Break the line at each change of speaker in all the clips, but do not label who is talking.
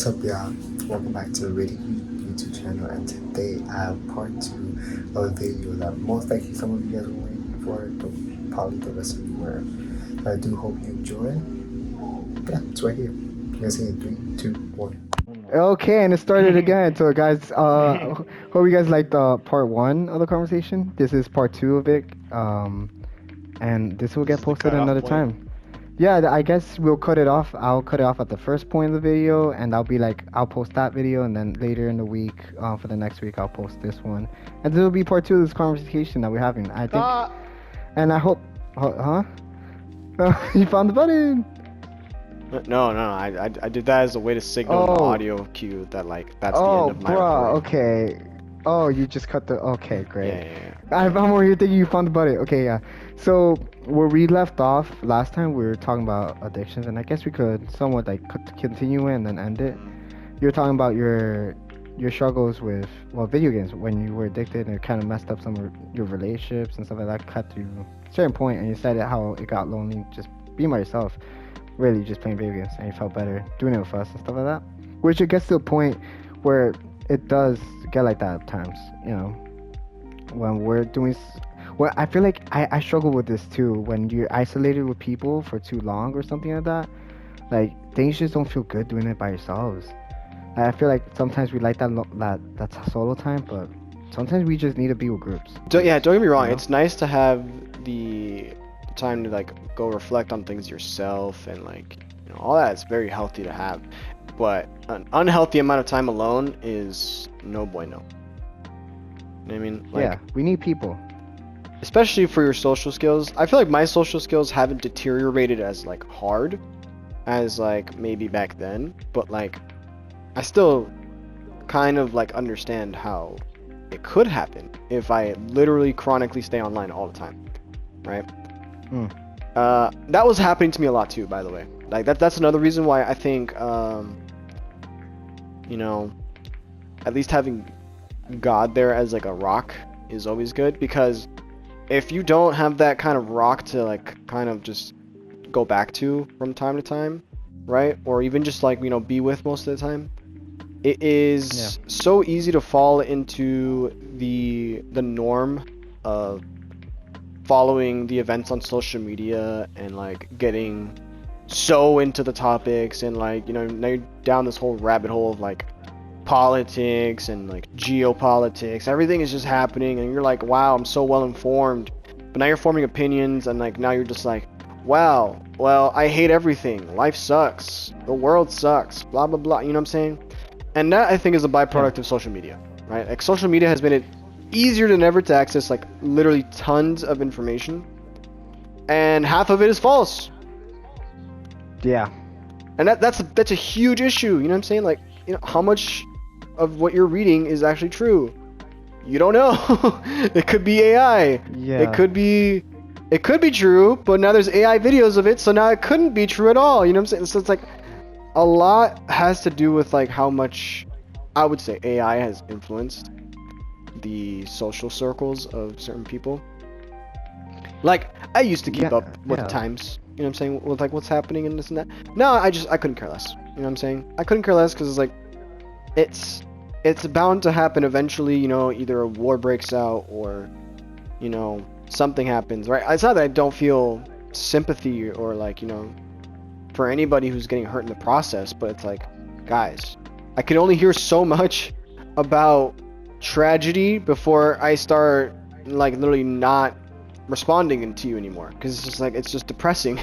What's up, y'all? Welcome back to the Reading YouTube channel, and today I have part 2 of a video that most likely some of you guys were waiting for, but probably the rest of you were. I do hope you enjoy. Yeah, it's right here. You guys see it? 3, 2, 1.
Okay, and it started again. So, guys, hope you guys liked part 1 of the conversation. This is part 2 of it, and this will get posted another time. Yeah, I guess we'll cut it off. I'll cut it off at the first point of the video, and I'll post that video, and then later in the week, for the next week, I'll post this one, and this will be part 2 of this conversation that we're having. I think, and I hope, huh? You found the button.
No, I did that as a way to signal the audio cue that that's the end of my
bruh,
recording.
okay. Oh, you just cut the. Okay, great.
Yeah.
I'm over here thinking you found the button. Okay, yeah. So where we left off last time, we were talking about addictions, and I guess we could somewhat continue and then end it. You were talking about your struggles with video games when you were addicted, and it kind of messed up some of your relationships and stuff like that. Cut to a certain point, and you said how it got lonely just being by yourself, really just playing video games, and you felt better doing it with us and stuff like that. Which it gets to a point where it does get like that at times, you know, when we're doing. Well, I feel like I struggle with this too. When you're isolated with people for too long or something like that, like things just don't feel good doing it by yourselves. I feel like sometimes we like that solo time, but sometimes we just need to be with groups.
Don't get me wrong.
You know?
It's nice to have the time to go reflect on things yourself and all that. It's very healthy to have, but an unhealthy amount of time alone is no bueno. You know what I mean?
Yeah, we need people.
Especially for your social skills. I feel like my social skills haven't deteriorated as hard as maybe back then, but I still kind of understand how it could happen if I literally chronically stay online all the time, right? That was happening to me a lot too, by the way. That's another reason why I think at least having God there as a rock is always good, because if you don't have that kind of rock to kind of just go back to from time to time, right? Or even just be with most of the time, it is so easy to fall into the norm of following the events on social media and getting so into the topics, and now you're down this whole rabbit hole of politics and geopolitics. Everything is just happening, and you're wow, I'm so well informed, but now you're forming opinions, and now you're just wow, well, I hate everything, life sucks, the world sucks, blah blah blah. You know what I'm saying? And that, I think, is a byproduct of social media, right? Social media has made it easier than ever to access literally tons of information, and half of it is false.
Yeah.
And that's a huge issue. You know what I'm saying? How much of what you're reading is actually true? You don't know. It could be AI.
Yeah.
It could be true, but now there's AI videos of it, so now it couldn't be true at all. You know what I'm saying? So it's a lot has to do with how much, I would say, AI has influenced the social circles of certain people. I used to keep up with the times. You know what I'm saying? With what's happening and this and that. No, I couldn't care less. You know what I'm saying? I couldn't care less, because it's bound to happen eventually. Either a war breaks out or something happens, right? It's not that I don't feel sympathy or for anybody who's getting hurt in the process, but it's guys, I can only hear so much about tragedy before I start literally not responding to you anymore, because it's just it's just depressing.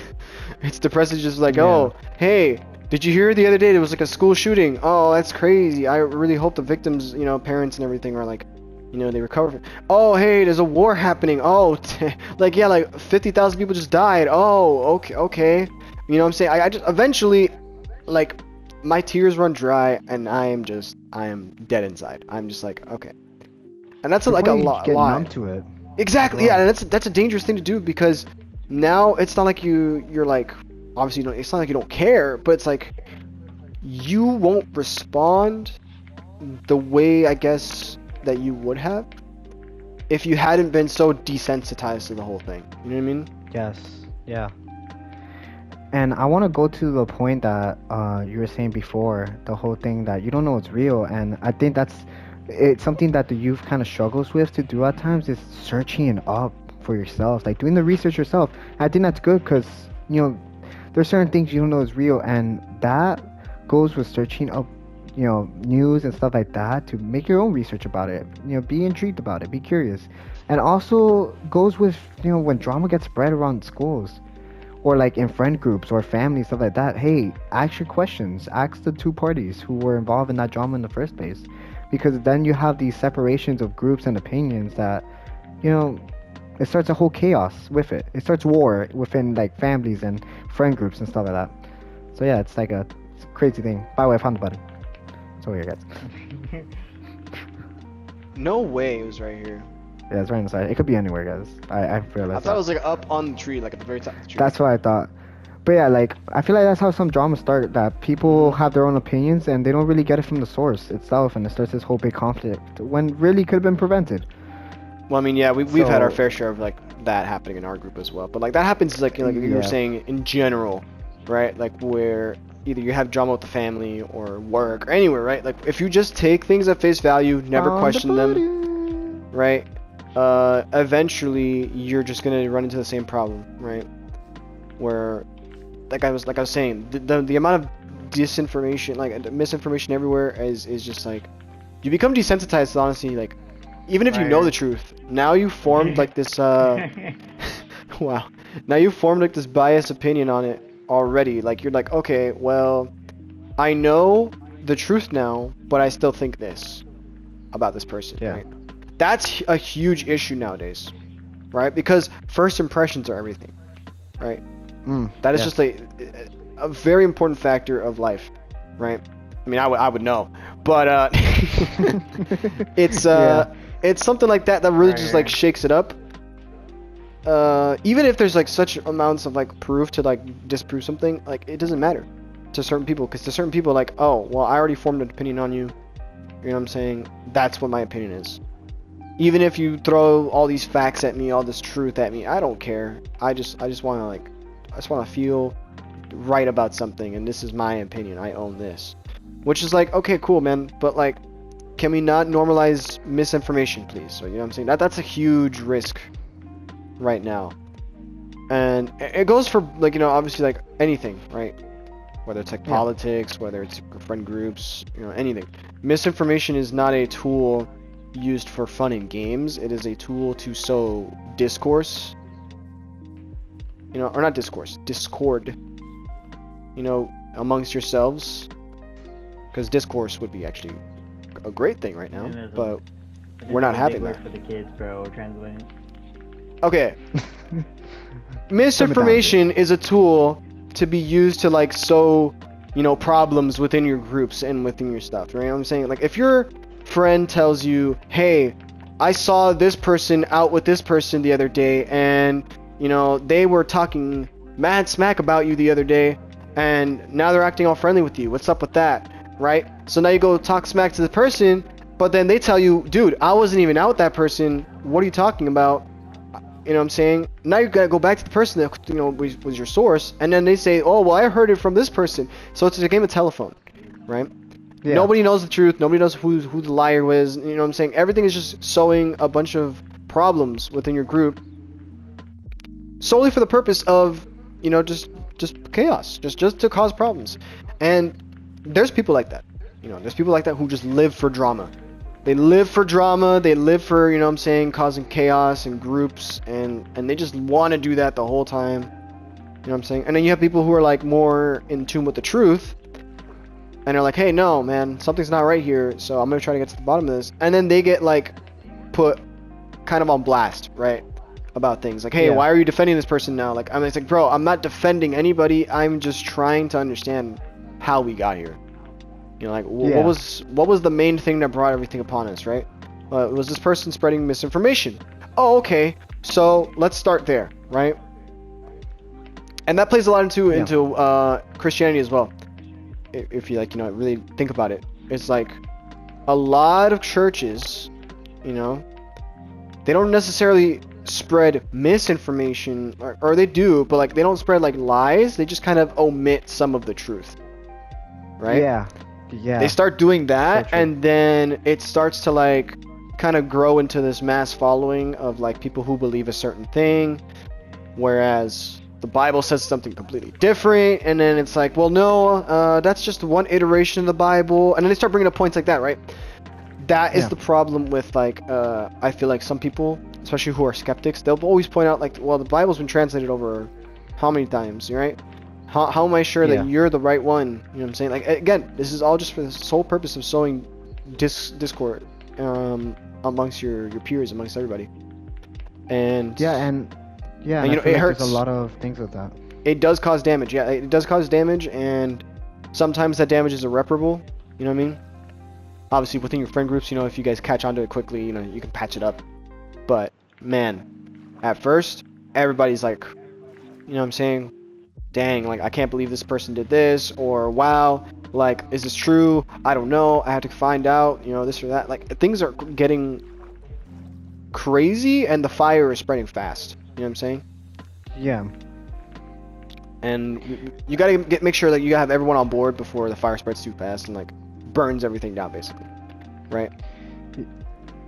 It's depressing, just oh, hey, did you hear the other day there was a school shooting? Oh, that's crazy. I really hope the victims, parents and everything are they recover. Oh, hey, there's a war happening. Oh, 50,000 people just died. Oh, okay. You know what I'm saying? I just eventually, my tears run dry, and I am dead inside. I'm just okay. And that's a lot.
Get numb to it.
Exactly. Yeah, and that's a dangerous thing to do, because now it's not like you're obviously it's not like you don't care, but it's you won't respond the way, I guess, that you would have if you hadn't been so desensitized to the whole thing. You know what I mean?
Yes. Yeah. And I want to go to the point that you were saying before, the whole thing that you don't know it's real, and I think it's something that the youth kind of struggles with to do at times is searching it up for yourself, like doing the research yourself. I think that's good because there's certain things you don't know is real, and that goes with searching up, news and stuff like that to make your own research about it. Be intrigued about it, be curious, and also goes with when drama gets spread around schools or like in friend groups or family stuff like that. Hey, ask your questions, ask the two parties who were involved in that drama in the first place, because then you have these separations of groups and opinions that it starts a whole chaos with it. It starts war within like families and friend groups and stuff like that. So yeah, it's like it's a crazy thing. By the way, I found the button. So here, guys.
No way it was right here.
Yeah, it's right on the side. It could be anywhere, guys. I realized
I thought it was like up on the tree, like at the very top of the tree.
That's what I thought. But yeah, like I feel like that's how some dramas start. That people have their own opinions and they don't really get it from the source itself, and it starts this whole big conflict when really could have been prevented.
Well, I mean, yeah, we've had our
So-
fair share of like that happening in our group as well. But like that happens like you were
Yeah.
saying in general, right? Like where either you have drama with the family or work or anywhere, right? Like if you just take things at face value, never
Found the
question them,
button.
right? Eventually you're just gonna run into the same problem, right? Where, like I was saying, the amount of disinformation, like misinformation everywhere is just like, you become desensitized to honesty. Like, even if you know
Right.
the truth, now you formed like this. Wow, now you formed like this biased opinion on it already. Like you're like, okay, well, I know the truth now, but I still think this about this person.
Yeah.
Right? That's a huge issue nowadays, right? Because first impressions are everything, right? That is
Yeah.
just a very important factor of life, right? I mean, I would know, but it's
Yeah.
it's something like that really just like
Right.
shakes it up. Even if there's like such amounts of like proof to like disprove something, like it doesn't matter to certain people, because to certain people, like, oh, well, I already formed an opinion on you. You know what I'm saying? That's what my opinion is. Even if you throw all these facts at me, all this truth at me, I don't care. I just want to I just want to feel right about something, and this is my opinion. I own this. Which is like, okay, cool, man, but like, can we not normalize misinformation, please? So, you know what I'm saying? That's a huge risk right now. And it goes for like, obviously like anything, right? Whether it's like
Yeah.
politics, whether it's friend groups, anything. Misinformation is not a tool used for fun and games. It is a tool to sow discourse, or not discourse, discord, amongst yourselves. Because discourse would be actually a great thing right now,
Feminism.
but
It's
we're not
just a big
having
word
that.
for the kids, bro. We're translating.
okay. Misinformation is a tool to be used to like sow, problems within your groups and within your stuff. Right? You know what I'm saying? Like if your friend tells you, "Hey, I saw this person out with this person the other day, and they were talking mad smack about you the other day, and now they're acting all friendly with you. What's up with that?" Right? So now you go talk smack to the person, but then they tell you, "Dude, I wasn't even out with that person. What are you talking about?" You know what I'm saying? Now you gotta go back to the person that was your source, and then they say, "Oh, well, I heard it from this person." So it's a game of telephone, right?
Yeah.
Nobody knows the truth. Nobody knows who the liar was. You know what I'm saying? Everything is just sowing a bunch of problems within your group, solely for the purpose of, just chaos, just to cause problems. And there's people like that. There's people like that who just live for drama. They live for drama. They live for, causing chaos in groups, and they just want to do that the whole time. You know what I'm saying? And then you have people who are like more in tune with the truth, and they're like, "Hey, no, man, something's not right here, so I'm gonna try to get to the bottom of this." And then they get like put kind of on blast, right? About things like, "Hey,
Yeah.
why are you defending this person now?" Like, it's like, bro, I'm not defending anybody. I'm just trying to understand how we got here. Like,
Yeah.
what was the main thing that brought everything upon us, right? It was this person spreading misinformation. Oh, okay. So let's start there, right? And that plays a lot into Christianity as well. If you really think about it, it's like a lot of churches, they don't necessarily spread misinformation, or they do, but like they don't spread like lies. They just kind of omit some of the truth, right?
Yeah.
They start doing that,
So true.
and then it starts to like kind of grow into this mass following of like people who believe a certain thing, whereas the Bible says something completely different, and then it's like, well, no, that's just one iteration of the Bible, and then they start bringing up points like that, right? That is
Yeah.
the problem with like, I feel like some people, especially who are skeptics, they'll always point out like, well, the Bible's been translated over how many times, right? How am I sure
Yeah.
that you're the right one? You know what I'm saying? Like, again, this is all just for the sole purpose of sowing discord amongst your peers, amongst everybody. And
Yeah, and
And,
I
you know,
feel
it
like
hurts.
there's a lot of things with that.
it does cause damage. Yeah, it does cause damage, and sometimes that damage is irreparable. You know what I mean? Obviously, within your friend groups, you know, if you guys catch on to it quickly, you know, you can patch it up. But man, at first, everybody's like, you know what I'm saying? Dang, like I can't believe this person did this, or wow, like is this true? I don't know. I have to find out. You know, this or that. Like things are getting crazy, and the fire is spreading fast. You know what I'm saying?
Yeah.
And you gotta make sure that you have everyone on board before the fire spreads too fast and like burns everything down, basically, right?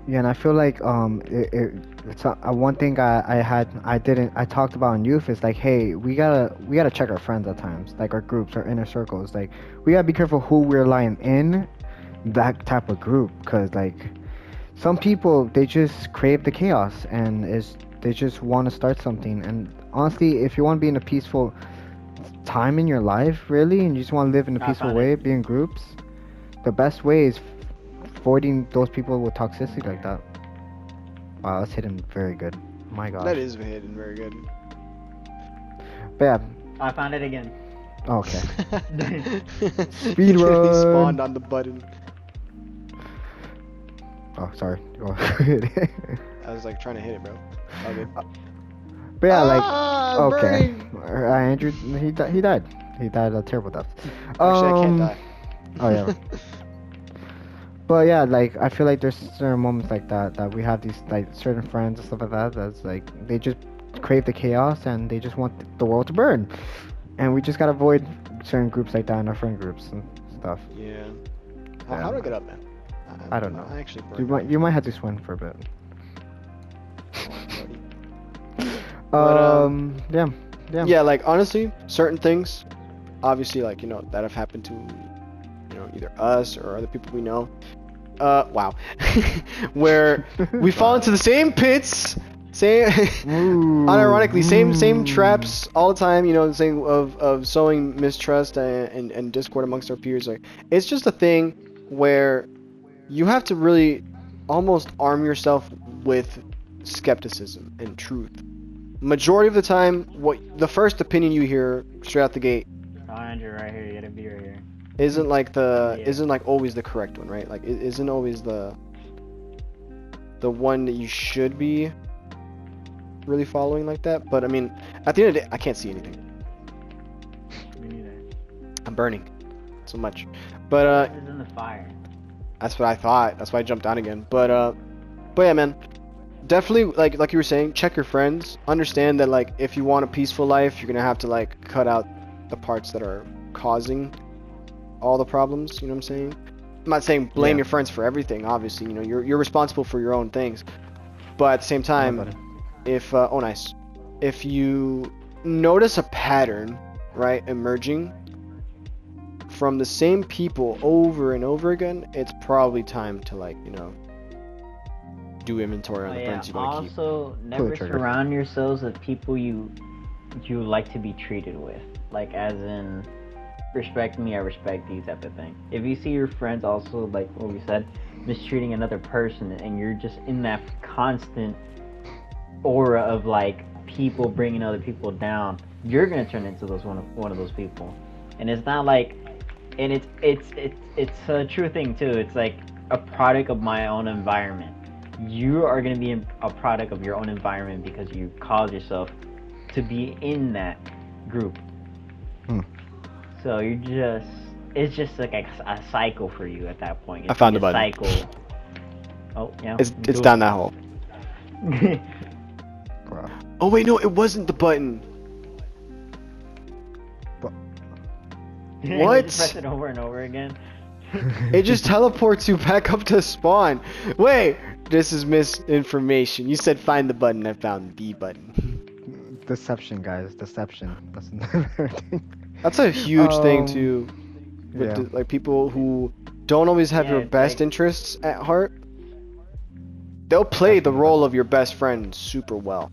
Yeah, and I feel like it's one thing I talked about in youth is like, hey, we gotta check our friends at times, like our groups, our inner circles. Like we gotta be careful who we're letting in that type of group, because like some people, they just crave the chaos and they just want to start something. And honestly, if you want to be in a peaceful time in your life, really, and you just want to live in a
I
peaceful
found
way,
it.
be in groups, the best way is avoiding those people with toxicity like that. Wow, that's hitting very good. My God.
That is hidden very good.
But yeah,
I found it again.
okay.
He really
run.
spawned on the button.
Oh, sorry. Oh.
I was like trying to hit it, bro. All good.
But yeah, like, okay.
burning!
Andrew, he died. He died a terrible death.
Actually, I can't die.
Oh yeah. But yeah, like I feel like there's certain moments like that we have these like certain friends and stuff like that that's like they just crave the chaos and they just want the world to burn, and we just gotta avoid certain groups like that in our friend groups and stuff.
Yeah.
Yeah.
How do I get up, man?
I don't know.
I actually
You might have to swim for a bit.
But,
Yeah.
Yeah, like honestly, certain things, obviously, like you know, that have happened to, you know, either us or other people we know. Wow, where we fall into the same pits, same, unironically, same traps all the time. You know, the same of sowing mistrust and discord amongst our peers. Like, it's just a thing where you have to really almost arm yourself with skepticism and truth. Majority of the time, the first opinion you hear straight out the gate
Oh, Andrew, right here. You gotta be right here.
isn't like
Yeah.
isn't like always the correct one, right? Like it isn't always the one that you should be really following like that. But I mean, at the end of the day, I can't see anything.
Me neither.
I'm burning so much. But
This is in the fire.
that's what I thought. That's why I jumped down again. But yeah, man. Definitely, like you were saying, check your friends. Understand that, like, if you want a peaceful life, you're gonna have to like cut out the parts that are causing all the problems. You know what I'm saying? I'm not saying blame
Yeah.
your friends for everything. Obviously, you know you're responsible for your own things. But at the same time,
buddy.
if oh nice, if you notice a pattern, right, emerging from the same people over and over again, it's probably time to like do inventory on
Oh,
the
yeah.
friends you want to keep.
Also, never
trigger.
surround yourselves with people you like to be treated with. Like, as in, respect me, I respect you type of thing. If you see your friends also, like what we said, mistreating another person, and you're just in that constant aura of like people bringing other people down, you're gonna turn into one of those people. And it's not like, and it's a true thing too. It's like a product of my own environment. You are going to be a product of your own environment because you cause yourself to be in that group. So it's just like a cycle for you at that point.
I found
a
the button.
cycle. Oh, yeah.
It's down that hole. Oh wait, no, it wasn't the button. What?
Just press it over and over again.
It just teleports you back up to spawn. Wait, this is misinformation. You said find the button. I found the button.
Deception, guys. Deception. That's another thing.
That's a huge thing
Um,
too. With
yeah.
like people who don't always have
Yeah,
your
it's
best
like-
interests at heart. They'll play the role of your best friend super well.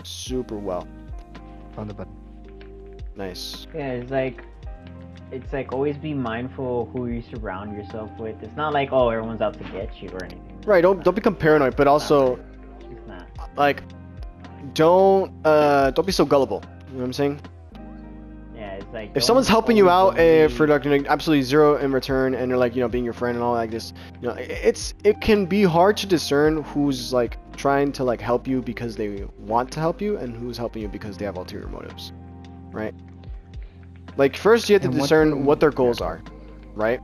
Super well.
Found the button.
Nice.
Yeah, it's like always be mindful who you surround yourself with. It's not like, oh, everyone's out to get you or anything.
Right, don't become paranoid, but also
It's not.
like don't be so gullible. You know what I'm saying?
Yeah, it's like
If someone's helping you out for
like
like absolutely zero in return, and they're like being your friend and all like this, it can be hard to discern who's like trying to like help you because they want to help you, and who's helping you because they have ulterior motives, right? Like first you have to
And one
discern
thing-
what their goals are, right?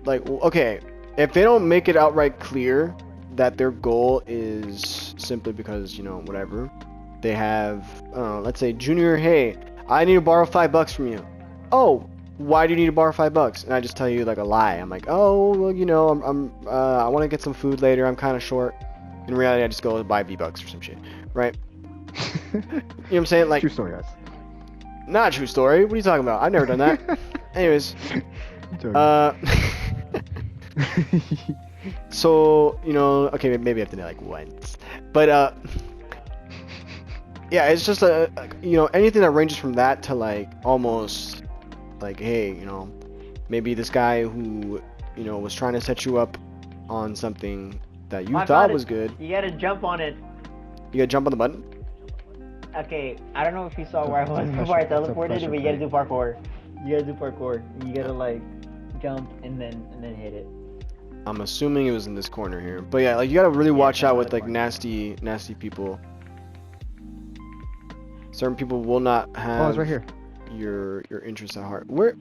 Like okay, if they don't make it outright clear that their goal is simply because whatever, they have let's say Junior, hey, I need to borrow $5 from you. Oh, why do you need to borrow $5? And I just tell you like a lie. I'm like, oh, well, I want to get some food later. I'm kind of short. In reality, I just go buy V-Bucks or some shit, right? You know what I'm saying? Like,
True story, guys.
not a true story. What are you talking about? I've never done that. Anyways, so okay, maybe I have to do like once, but yeah, it's just anything that ranges from that to like almost like, hey, maybe this guy who was trying to set you up on something that you
I
thought
found it.
was good.
You gotta jump on it.
You gotta jump on the button.
Okay, I don't know if you saw where I
It's a
was before I
pressure- it's a
teleported,
pressure
but you gotta
plate.
do parkour. You gotta do parkour. You gotta like jump and then hit it.
I'm assuming it was in this corner here, but yeah, like you gotta really
Yeah,
watch
it's
out
another
with like
corner.
nasty people. Certain people will not have
Oh, it's right here.
your interests at heart. Where?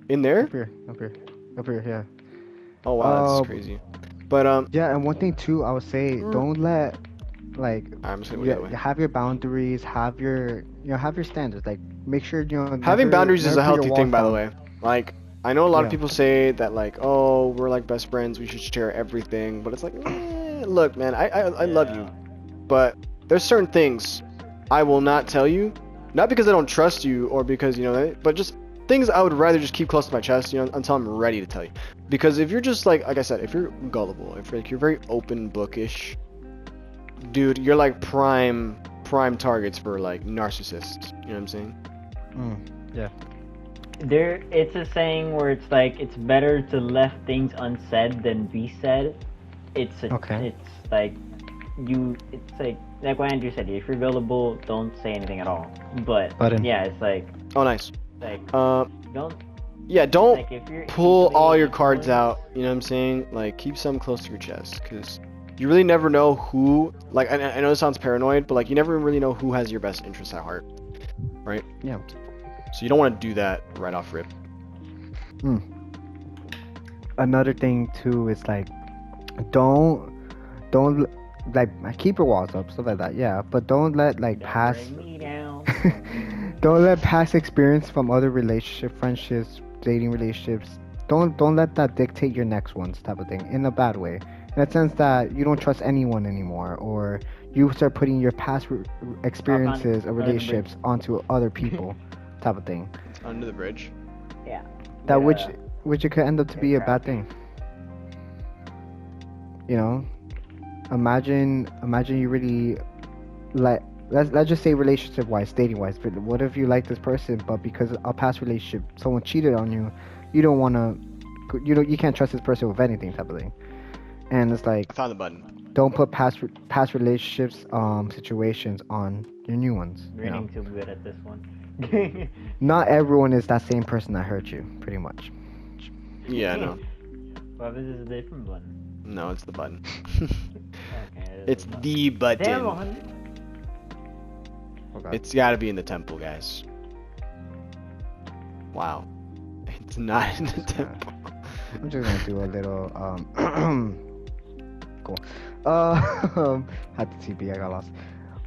In there?
Up here. Up here. Up here. Yeah.
Oh wow, that's
Um,
crazy. But
Yeah, and one thing too, I would say,
Mm.
don't let like
I'm just gonna go that way.
have your boundaries, have your have your standards. Like make sure
Having
never-
boundaries is
never
a
put your
healthy thing,
walls
by the
down.
way. Like, I know a lot of
Yeah.
people say that, like, oh, we're like best friends, we should share everything. But it's like, look, man, I love you, but there's certain things I will not tell you, not because I don't trust you or because but just things I would rather just keep close to my chest, until I'm ready to tell you. Because if you're just like I said, if you're gullible, if like you're very open bookish, dude, you're like prime targets for like narcissists. You know what I'm saying?
Yeah.
It's a saying where it's like it's better to left things unsaid than be said. It's
Okay.
It's like what Andrew said. If you're gullible, don't say anything at all. But
Button.
yeah, it's like
Oh, nice.
don't
Yeah, don't
like if you're
pull
easily
all your cards
influenced-
out. You know what I'm saying? Like, keep some close to your chest, because you really never know who. Like, I know it sounds paranoid, but like, you never really know who has your best interests at heart, right?
Yeah.
So you don't want to do that right off rip.
Another thing too is like don't like keep your walls up, stuff like that. Yeah, but don't let like
Don't
past
bring me down.
don't let past experience from other relationship, friendships, dating relationships. Don't let that dictate your next ones, type of thing, in a bad way. In a sense that you don't trust anyone anymore, or you start putting your past experiences or
Under the bridge.
relationships onto other people, type of thing.
Under the bridge.
Yeah.
That
Yeah.
which it could end up to be a bad thing. You know, imagine you really like let's just say relationship wise, dating wise. But what if you like this person, but because a past relationship, someone cheated on you, you don't want to, you can't trust this person with anything, type of thing. And it's like
I found the button.
don't put past relationships situations on your new ones.
You're
You know?
getting too good at this one.
Not everyone is that same person that hurt you, pretty much.
Yeah, no,
Well, this is a different one.
no, it's the button.
Okay.
It's the button.
Damn, 100.
Oh, God.
It's got to be in the temple, guys. Wow, it's not in the temple.
I'm just gonna do a little cool. Had the TP, I got lost.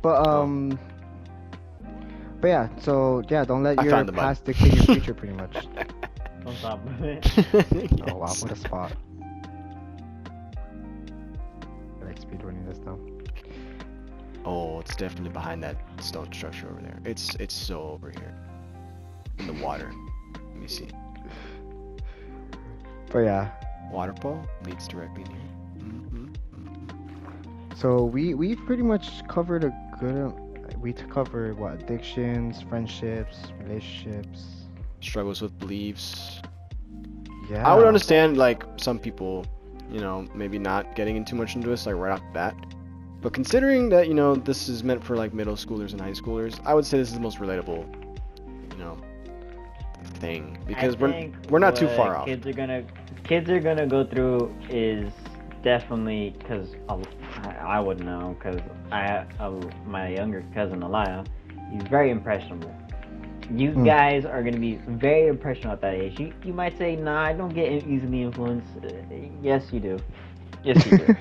But
Oh.
but yeah. So yeah, don't let
I
your
found the button.
past dictate your future, pretty much.
On top of it.
Oh wow,
Yes.
what a spot. I like speedrunning this now.
Oh, it's definitely behind that stone structure over there. It's so over here. In the water. Let me see.
But yeah.
Waterfall leads directly in here.
So we've pretty much covered a good. We covered what, addictions, friendships, relationships.
Struggles with beliefs.
Yeah.
I would understand like some people, you know, maybe not getting in too much into this like right off the bat. But considering that, you know, this is meant for like middle schoolers and high schoolers, I would say this is the most relatable, you know, thing because we're not too far off.
Kids are gonna go through is definitely because I would know because my younger cousin Alaya, he's very impressionable. You guys are gonna be very impressionable at that age. You might say, nah, I don't get easily influenced. Yes, you do. Yes, you do.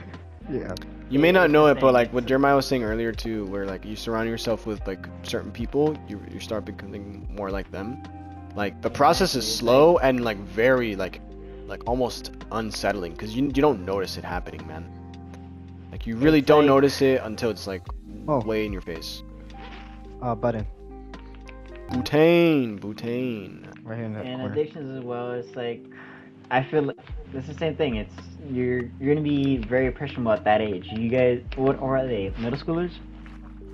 Yeah.
You may not
It's
know
the
it, but
thing,
like what
it's-
Jeremiah was saying earlier too, where like you surround yourself with like certain people, you start becoming more like them. Like the process is
Exactly, it's
slow and like very like almost unsettling because you don't notice it happening, man. Like you really
It's
don't
like-
notice it until it's like
Oh.
way in your face.
Button
Butane.
right here in the
And
corner.
addictions as well. It's like I feel like it's the same thing. It's you're gonna be very impressionable at that age. You guys, what or are they? Middle schoolers?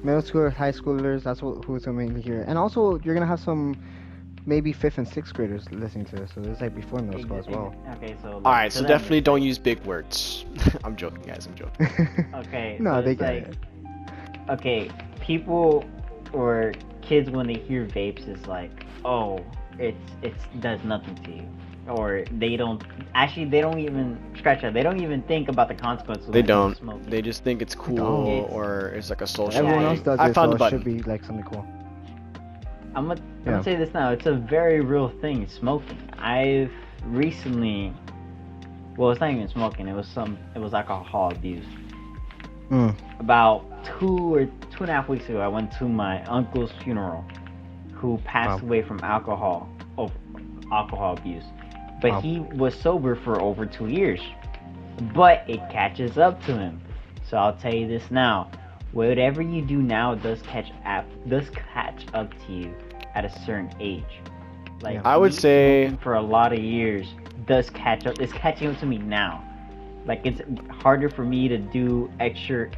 Middle schoolers, high schoolers. That's who's mainly here. And also, you're gonna have some maybe fifth and sixth graders listening to this. So this is like before middle school as well.
Okay, so.
All right,
to
so
them,
definitely
it's
don't
like-
use big words. I'm joking, guys. I'm joking.
Okay.
No,
so
they
it's
get
like,
it.
Okay, people or kids when they hear vapes is like, oh, it does nothing to you, or they don't even scratch that. They don't even think about the consequences.
They
when
don't.
smoke.
They just think it's cool
don't.
or it's like a social
Everyone
thing.
else does
I
it,
found
so
the
it should
button.
be like something cool.
I'm
Yeah.
gonna say this now. It's a very real thing. Smoking. I've recently, well, it's not even smoking. It was alcohol abuse.
Mm.
About 2.5 weeks ago, I went to my uncle's funeral, who passed
Wow.
away from alcohol abuse. But
Wow.
he was sober for over 2 years. But it catches up to him. So I'll tell you this now. Whatever you do now does catch up to you at a certain age. Like
Yeah.
I would
me
say-
smoking for a lot of years does catch up. It's catching up to me now. Like it's harder for me to do extra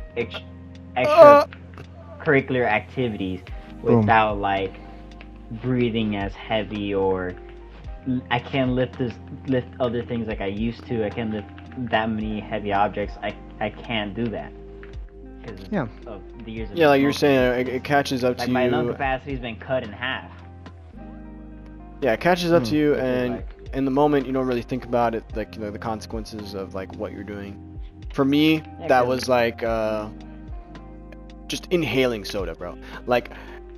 curricular activities
Boom.
without like breathing as heavy, or I can't lift other things like I used to. I can't lift that many heavy objects. I can't do that because
Yeah.
of the years of
Yeah, like you're
smoking.
saying, it catches up
Like
to
my lung
you.
capacity's been cut in half.
Yeah, it catches up to you,
Which is
and
like-
in the moment you don't really think about it, like you know, the consequences of like what you're doing. For me,
Yeah,
that
'cause-
was like just inhaling soda, bro. Like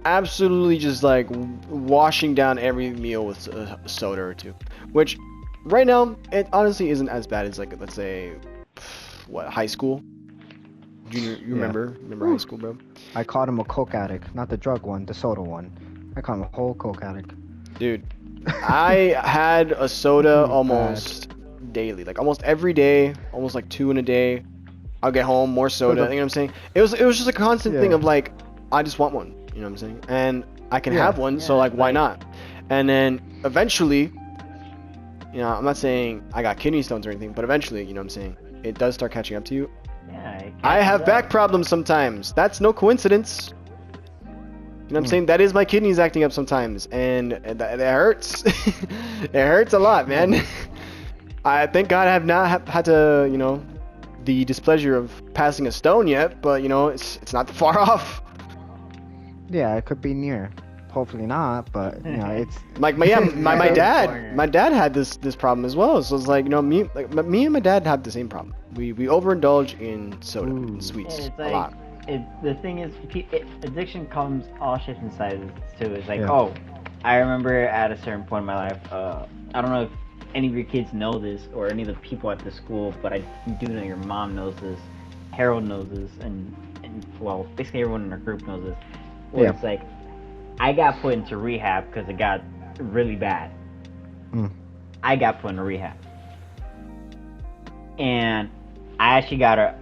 absolutely just like washing down every meal with a soda or two. Which right now it honestly isn't as bad as like let's say what high school. Junior, you
Yeah.
remember high school, bro?
I called him a coke addict, not the drug one, the soda one. I called him a whole coke addict.
Dude, I had a soda
Bad.
almost daily, like almost every day, almost like 2 in a day. I'll get home, more soda.
the-
You know what I'm saying? It was just a constant thing
Yeah.
of like, I just want one. You know what I'm saying? And I can
Yeah.
have one, so
Yeah,
like, why
like-
not? And then eventually, you know, I'm not saying I got kidney stones or anything, but eventually, you know what I'm saying? It does start catching up to you.
Yeah, it
I
catches
have
up.
back problems sometimes. That's no coincidence. You know what I'm saying? That is my kidneys acting up sometimes, and that hurts. It hurts a lot, man. I thank God I have not had to, you know, the displeasure of passing a stone yet, but you know, it's not far off.
Yeah, it could be near. Hopefully not, but you know, it's
Like my
Corner.
dad had this problem as well. So it's like, you know, me and my dad have the same problem. We overindulge in soda
Ooh.
and sweets
Yeah, it's
a
like,
lot.
The thing is, addiction comes all shapes and sizes too. It's like,
Yeah.
oh, I remember at a certain point in my life, I don't know if any of your kids know this or any of the people at the school, but I do know your mom knows this. Harold knows this, and well, basically everyone in our group knows this. Where
Yeah.
it's like, I got put into rehab because it got really bad.
Mm.
I got put into rehab, and I actually got a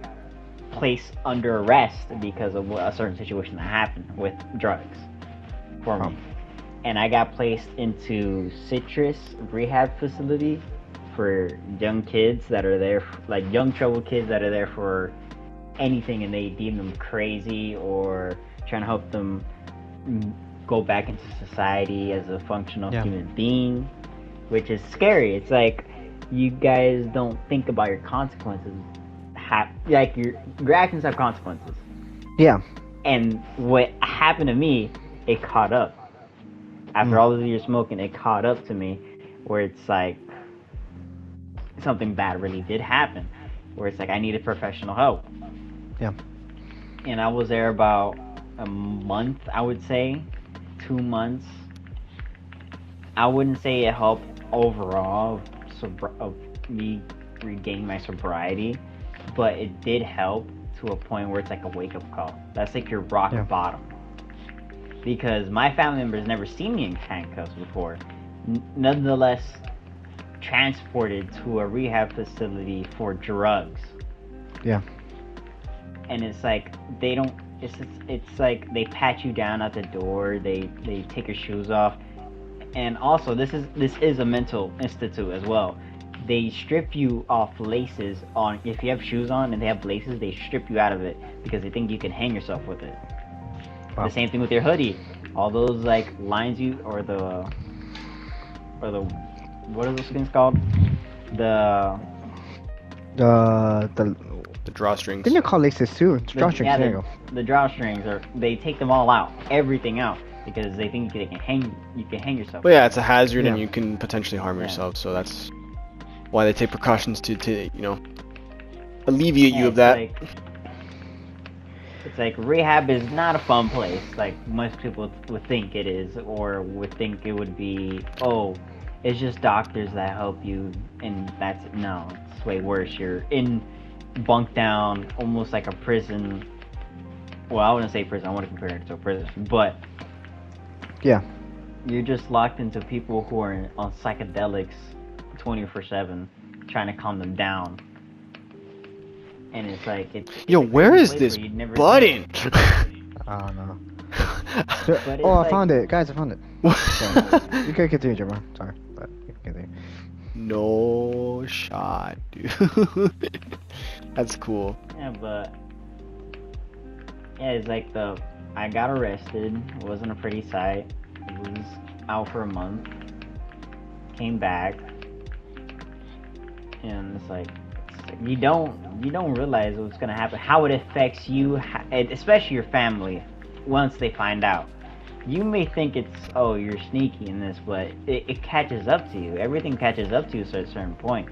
place under arrest because of a certain situation that happened with drugs for me. And I got placed into Citrus Rehab Facility for young kids that are there, like young troubled kids that are there for anything, and they deem them crazy or trying to help them go back into society as a functional
Yeah.
human being, which is scary. It's like you guys don't think about your consequences. Like your actions have consequences.
Yeah.
And what happened to me, it caught up. After all those years smoking, it caught up to me, where it's like something bad really did happen, where it's like I needed professional help.
Yeah.
And I was there about a month, I would say, 2 months. I wouldn't say it helped overall of me regaining my sobriety, but it did help to a point where it's like a wake-up call. That's like your rock bottom. Because my family members never seen me in handcuffs before. Nonetheless, transported to a rehab facility for drugs.
Yeah.
And it's like they don't. It's like they pat you down at the door. They take your shoes off. And also, this is a mental institute as well. They strip you off laces on. If you have shoes on and they have laces, they strip you out of it because they think you can hang yourself with it.
Wow.
The same thing with your hoodie. All those like lines or the what are those things called? The
drawstrings.
Didn't you call laces too? Drawstrings.
yeah,
There you go.
the drawstrings they take them all out, everything out, because they think you can hang yourself.
But yeah, it's a hazard and
Yeah.
you can potentially harm
Yeah.
yourself. So that's why they take precautions to alleviate you
Yeah,
of that.
It's like rehab is not a fun place like most people would think it is, or would think it would be. Oh, it's just doctors that help you, and that's it. No, it's way worse. You're in bunked down, almost like a prison. Well, I wouldn't say prison. I want to compare it to a prison, but
Yeah.
you're just locked into people who are on psychedelics 24/7, trying to calm them down. And it's like it's
Yo,
a
where
crazy
is
place
this
where you'd never
button?
I don't know.
But
Oh, I
it's
found
like-
it, guys. I found it. Sorry. You can continue, Jeremiah. Sorry, but you can continue.
No shot, dude. That's cool.
Yeah, but yeah, it's like I got arrested. It wasn't a pretty sight. I was out for a month. Came back, and it's like you don't realize what's gonna happen, how it affects you, especially your family. Once they find out, you may think it's you're sneaky in this, but it catches up to you. Everything catches up to you at a certain point.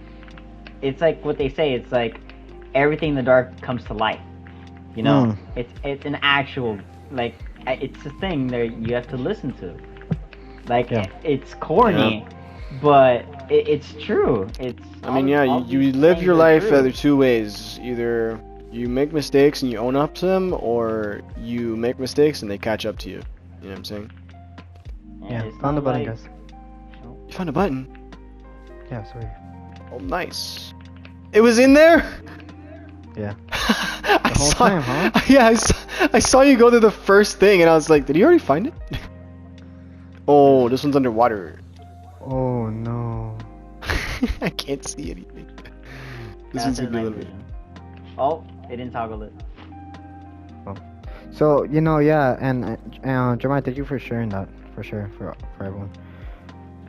It's like what they say. It's like everything in the dark comes to light. You know, it's an actual like it's a thing that you have to listen to. Like it's corny, but it's true.
I mean, yeah, you live your life either two ways. Either you make mistakes and you own up to them, or you make mistakes and they catch up to you. You know what I'm saying?
Yeah,
it's
found the
not
button,
like-
guys.
You found a button.
Yeah, sorry.
Oh, nice. It was in there?
Yeah.
I
whole time, huh?
Yeah, I saw you go to the first thing and I was like, did he already find it? Oh, this one's underwater.
Oh no.
I can't see anything. This
That's
one's
in
gonna be a
night
little bit.
vision. Oh, it didn't toggle it.
So yeah, and Jeremiah, thank you for sharing that, for sure, for everyone.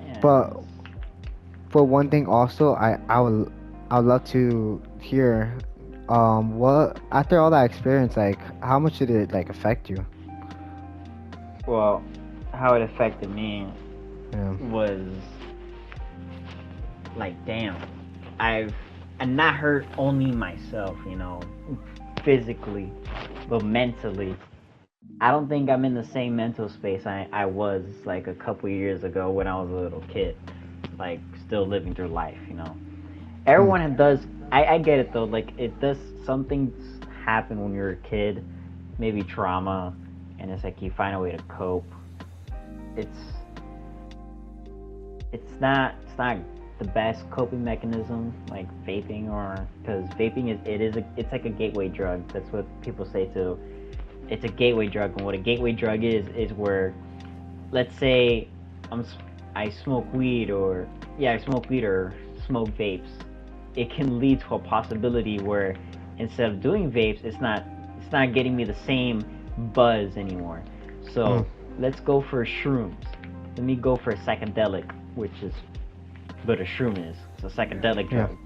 Yeah,
But for one thing, also, I would love to hear, what after all that experience, like, how much did it like affect you?
well, how it affected me
Yeah.
was like, damn, I've not hurt only myself, physically, but mentally. I don't think I'm in the same mental space I was like a couple years ago when I was a little kid, like still living through life. Everyone does. I get it though. Like it does. Some things happened when you were a kid, maybe trauma, and it's like you find a way to cope. It's not the best coping mechanism like vaping, or because vaping it's like a gateway drug. That's what people say too. It's a gateway drug, and what a gateway drug is where, let's say I smoke weed or smoke vapes. It can lead to a possibility where instead of doing vapes, it's not getting me the same buzz anymore. So let's go for shrooms. Let me go for a psychedelic, which is what a shroom is. It's a psychedelic drug.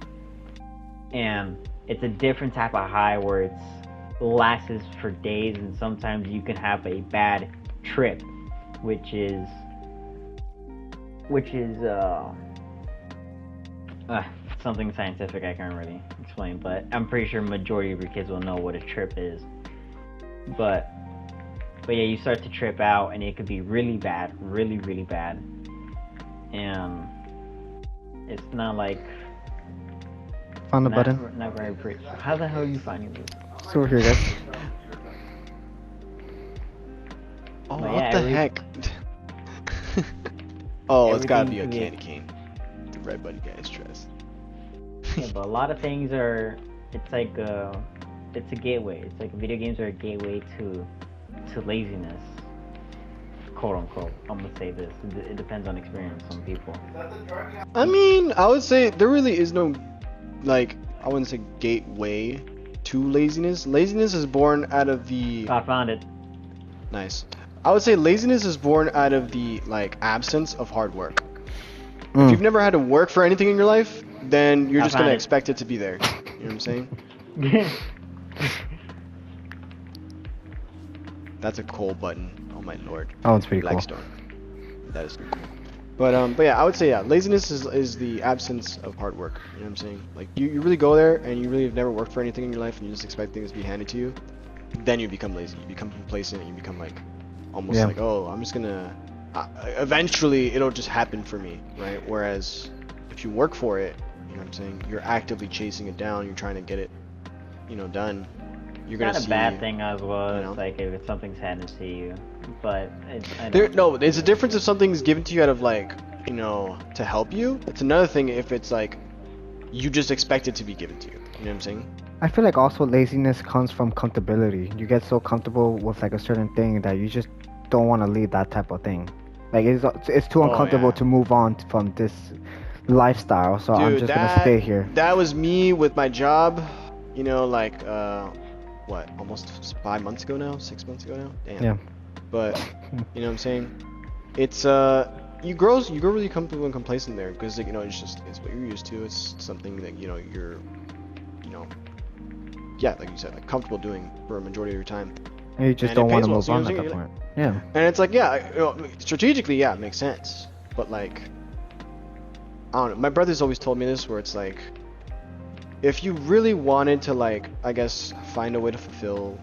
And it's a different type of high where it lasts for days, and sometimes you can have a bad trip, which is something scientific I can't really explain, but I'm pretty sure majority of your kids will know what a trip is. But yeah, you start to trip out, and it could be really bad, really, really bad. And it's not like
Found the button.
Not very pretty. How the hell are you finding this?
So here, guys.
Oh,
But
what
yeah,
the heck? Oh, it's gotta be a
everything
candy cane. The red button guy's stressed.
Yeah, but a lot of things are. It's like it's a gateway. It's like video games are a gateway to laziness, quote unquote. I'm gonna say this. It depends on experience. Some people.
I mean, I would say there really is no, like, I wouldn't say gateway to laziness. Laziness is born out of the.
I found it.
Nice. I would say laziness is born out of the, like, absence of hard work. If
Mm.
you've never had to work for anything in your life, then you're
I
just gonna
found it.
expect it to be there. You know what I'm saying? That's a cool button. Oh my lord.
Oh, it's pretty cool.
Blackstone. That is pretty cool. But yeah, I would say laziness is the absence of hard work. You know what I'm saying? Like you really go there and you really have never worked for anything in your life and you just expect things to be handed to you, then you become lazy. You become complacent and you become like almost
Yeah.
like, oh, I'm just gonna. Eventually, it'll just happen for me, right? Whereas if you work for it, you know what I'm saying? You're actively chasing it down. You're trying to get it, done. You're gonna
Not a
see.
bad thing as well.
you know?
It's like if something's handed to you, but
There's a difference if something's given to you out of like, to help you. It's another thing if it's like, you just expect it to be given to you. You know what I'm saying?
I feel like also laziness comes from comfortability. You get so comfortable with like a certain thing that you just don't want to leave that type of thing. Like it's too
Oh,
uncomfortable
yeah.
to move on from this lifestyle. So I'm
Dude,
just gonna stay here.
That was me with my job. Like what? Almost 5 months ago now? 6 months ago now? Damn.
Yeah.
But you know what I'm saying? It's you grow really comfortable and complacent there because it's what you're used to. It's something that you're yeah, like you said, like comfortable doing for a majority of your time.
And you just
And
don't
it
want
pays
to
well,
move
so you
on
know
at
what I'm
that
saying?
point. Yeah.
And it's like, yeah, strategically, yeah, it makes sense. But like, I don't know. My brother's always told me this, where it's like, if you really wanted to, like, I guess, find a way to fulfill,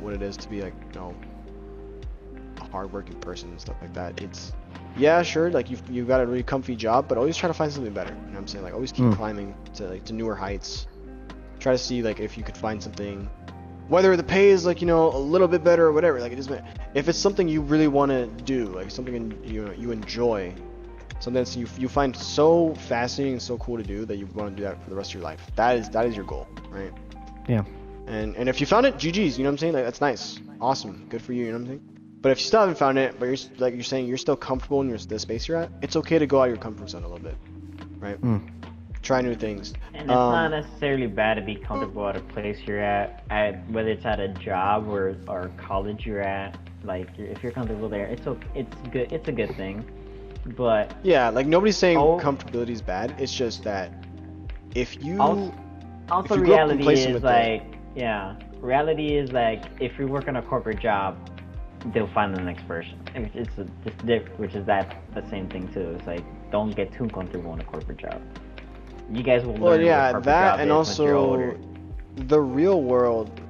what it is to be like, a hardworking person and stuff like that. It's, yeah, sure, like you've got a really comfy job, but always try to find something better. You know what I'm saying? Like, always keep climbing to newer heights. Try to see like if you could find something. Whether the pay is like a little bit better or whatever, like it doesn't matter. If it's something you really want to do, like something you enjoy, something that you find so fascinating and so cool to do that you want to do that for the rest of your life. That is your goal, right?
Yeah.
And if you found it, GG's. You know what I'm saying? Like that's nice, awesome, good for you. You know what I'm saying? But if you still haven't found it, but you're saying you're still comfortable in the space you're at, it's okay to go out of your comfort zone a little bit, right? Try new things.
And it's not necessarily bad to be comfortable at a place you're at whether it's at a job or college you're at. Like if you're comfortable there, it's okay. It's good. It's a good thing. But
yeah, like nobody's saying comfortability is bad. It's just that if you
also
if you grow up
reality
complacent
is
with
like reality is like if you're working a corporate job, they'll find the next person. Which is the same thing too. It's like don't get too comfortable in a corporate job. You guys will learn.
Well, yeah,
what corporate
that
job
and
is once you're
also
older.
the real world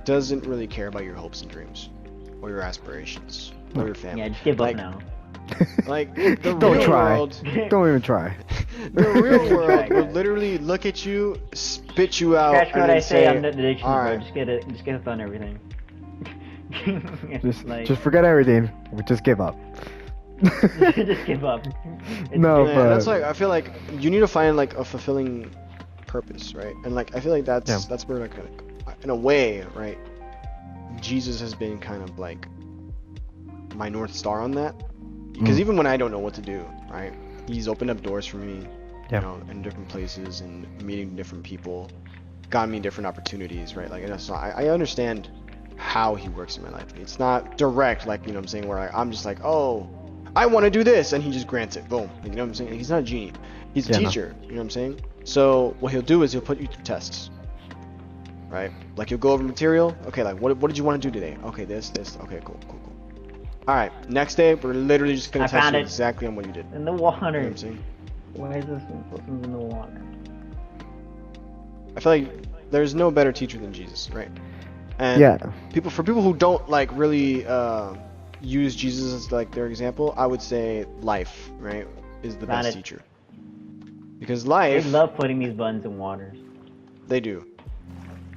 doesn't really care about your hopes and dreams or your aspirations or your family.
Yeah, just give up
Like,
now.
Like the
Don't
real
try.
world,
Don't even try.
the real
Try,
world will
guys.
literally look at you, spit you out,
Scratch
and
what
then
I say on
say,
the dictionary,
"All
bro.
right."
Just get hooked on everything. Like,
Just forget everything. We just give up.
just give up.
No,
Yeah,
but-
that's like I feel like you need to find like a fulfilling purpose, right? And like I feel like that's where like in a way, right? Jesus has been kind of like my north star on that, because even when I don't know what to do, right? He's opened up doors for me,
Yeah.
you know, in different places and meeting different people, got me different opportunities, right? Like and that's I understand how he works in my life. It's not direct, like you know what I'm saying, where I'm just like, oh, I want to do this, and he just grants it, boom. Like, you know what I'm saying? He's not a genie. He's a
Yeah, no.
teacher. You know what I'm saying? So what he'll do is he'll put you through tests, right? Like he'll go over material. Okay, like what did you want to do today? Okay, this. Okay, cool. All right, next day we're literally just gonna
I
test
found
you
it.
exactly on what you did.
In the
You know what
water.
I'm saying?
Why is this person's in the water?
I feel like there's no better teacher than Jesus, right? And
Yeah.
for people who don't like really use Jesus as like their example, I would say life, right, is the
Found
best
it.
teacher. Because
They
life,
love putting these buttons in waters.
they do.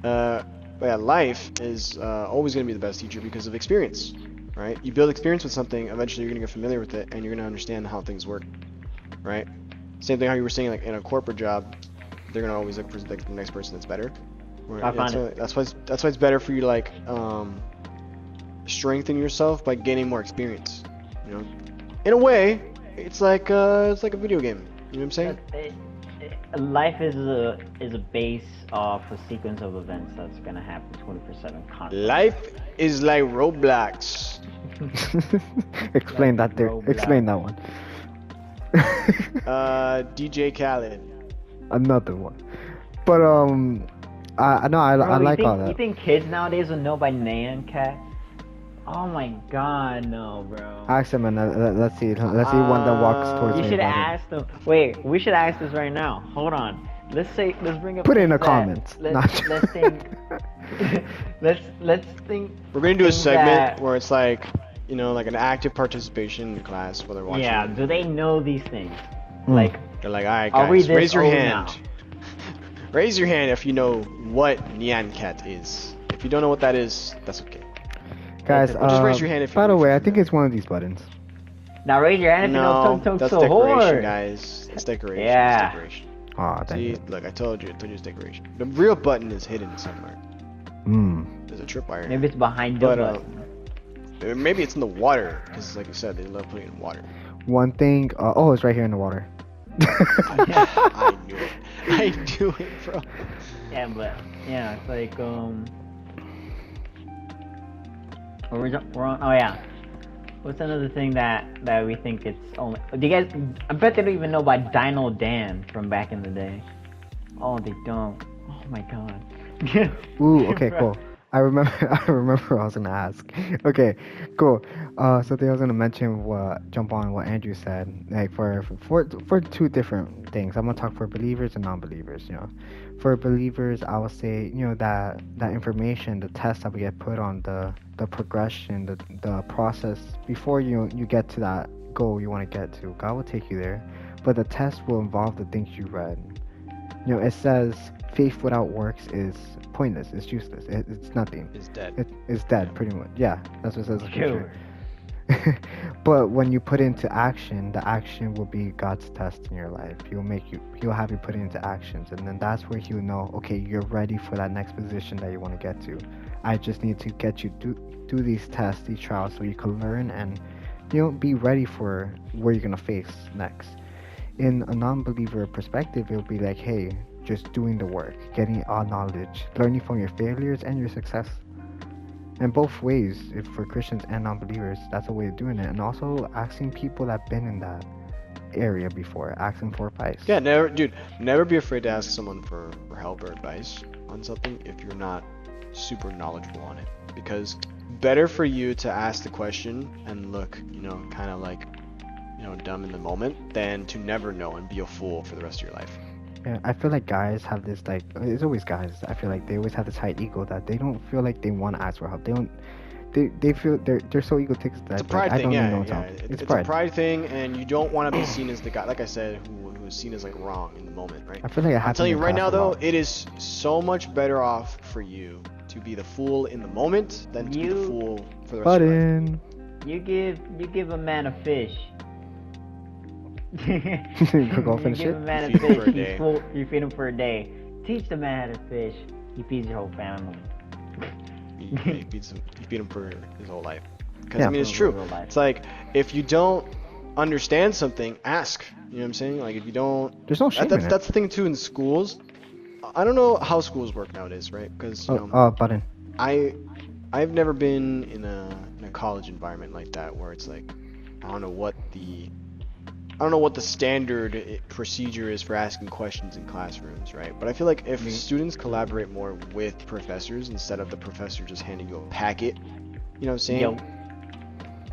But yeah, life is always going to be the best teacher because of experience, right? You build experience with something, eventually you're going to get familiar with it, and you're going to understand how things work, right? Same thing how you were saying, like in a corporate job, they're going to always look for like the next person that's better.
I found it.
That's why it's better for you to like strengthen yourself by gaining more experience. You know, in a way, it's like a video game. You know what I'm saying?
Life is a base off a sequence of events that's gonna happen 24/7 constantly.
Life is like Roblox.
Explain that there.
Roblox.
Explain that one.
DJ Khaled.
Another one. But I know I
Bro,
like all
You
that.
think kids nowadays will know by Nyan Cat? Oh my god, no, bro.
Ask him and let's see. Let's see one that walks towards
You
me.
should
about it.
ask them. Wait, we should ask this right now. Hold on. Let's bring up.
Put it in
things
the comments.
Let's,
Not-
let's think. let's think.
We're gonna do a
things
segment
that-
where it's like, you know, like an active participation in class while they're watching.
Yeah.
it.
Do they know these things?
Hmm.
Like,
They're like, all right,
Are we
guys,
this
raise your
old
hand.
now?
Raise your hand if you know what Nyan Cat is. If you don't know what that is, that's okay.
Guys,
Or just raise your hand if you-
by the
if
way,
you
I think
know.
it's one of these buttons.
now raise your hand if you know
No,
Tung Tung
that's
So
decoration,
Hard.
guys. It's decoration.
Yeah.
It's decoration.
Aw, thank
See,
you.
look, I told you it's decoration. The real button is hidden somewhere.
Hmm.
There's a tripwire.
Maybe it's behind the
But
button.
maybe it's in the water, because like you said, they love putting it in water.
One thing. Oh, it's right here in the water.
I knew it. I knew it, bro.
Yeah, but yeah, it's like we're on. Oh yeah. What's another thing that we think it's only? Do you guys? I bet they don't even know about Dino Dan from back in the day. Oh, they don't. Oh my god.
Ooh, okay,
Bro.
cool. I remember. I remember. What I was gonna ask. Okay, cool. So I was gonna mention jump on what Andrew said. Like for two different things. I'm gonna talk for believers and non-believers. You know, for believers, I would say that information, the test that we get put on, the progression, the process before you get to that goal you want to get to. God will take you there, but the test will involve the things you read. It says faith without works is pointless. It's useless. It's nothing.
It's dead.
It's dead, pretty much. Yeah, that's what it says in
Sure.
scripture. But when you put into action, the action will be God's test in your life. He'll have you put it into actions, and then that's where He'll know, okay, you're ready for that next position that you want to get to. I just need to get you do these tests, these trials, so you can learn and be ready for where you're gonna face next. In a non-believer perspective, it'll be like, hey, just doing the work, getting all knowledge, learning from your failures and your success. And both ways, if for Christians and non-believers, that's a way of doing it. And also asking people that've been in that area before, asking for advice.
Yeah, never be afraid to ask someone for help or advice on something if you're not super knowledgeable on it. Because better for you to ask the question and look, kind of like, dumb in the moment than to never know and be a fool for the rest of your life.
Yeah, I feel like guys have this, like, it's always guys, I feel like they always have this high ego that they don't feel like they want to ask for help. they feel they're so egotistic that
It's a pride
I
thing,
don't
yeah,
need no one
yeah.
to help.
It's a
Pride.
pride thing, and you don't want to be seen as the guy, like I said, who is seen as like wrong in the moment, right?
I feel like it
I'm
happens
telling you
in
right
class
now,
a
though,
lot.
it is so much better off for you to be the fool in the moment than to be the
You-
fool for the rest of your life.
Button.
You give a man a fish.
Go golf and
you give
shit?
a man
You
a
feed him
fish.
for a day.
You feed him for a day. Teach the man how to fish. He feeds your whole family.
He beat him for his whole life. Because
Yeah.
I mean, it's
For
true.
real life.
It's like if you don't understand something, ask. You know what I'm saying? Like if you don't,
There's no shame
that's
in it.
that's the thing too in schools. I don't know how schools work nowadays, right? Because you know,
Button.
I've never been in a college environment like that where it's like I don't know what the standard procedure is for asking questions in classrooms, right? But I feel like if students collaborate more with professors instead of the professor just handing you a packet, you know what I'm saying?
Yo.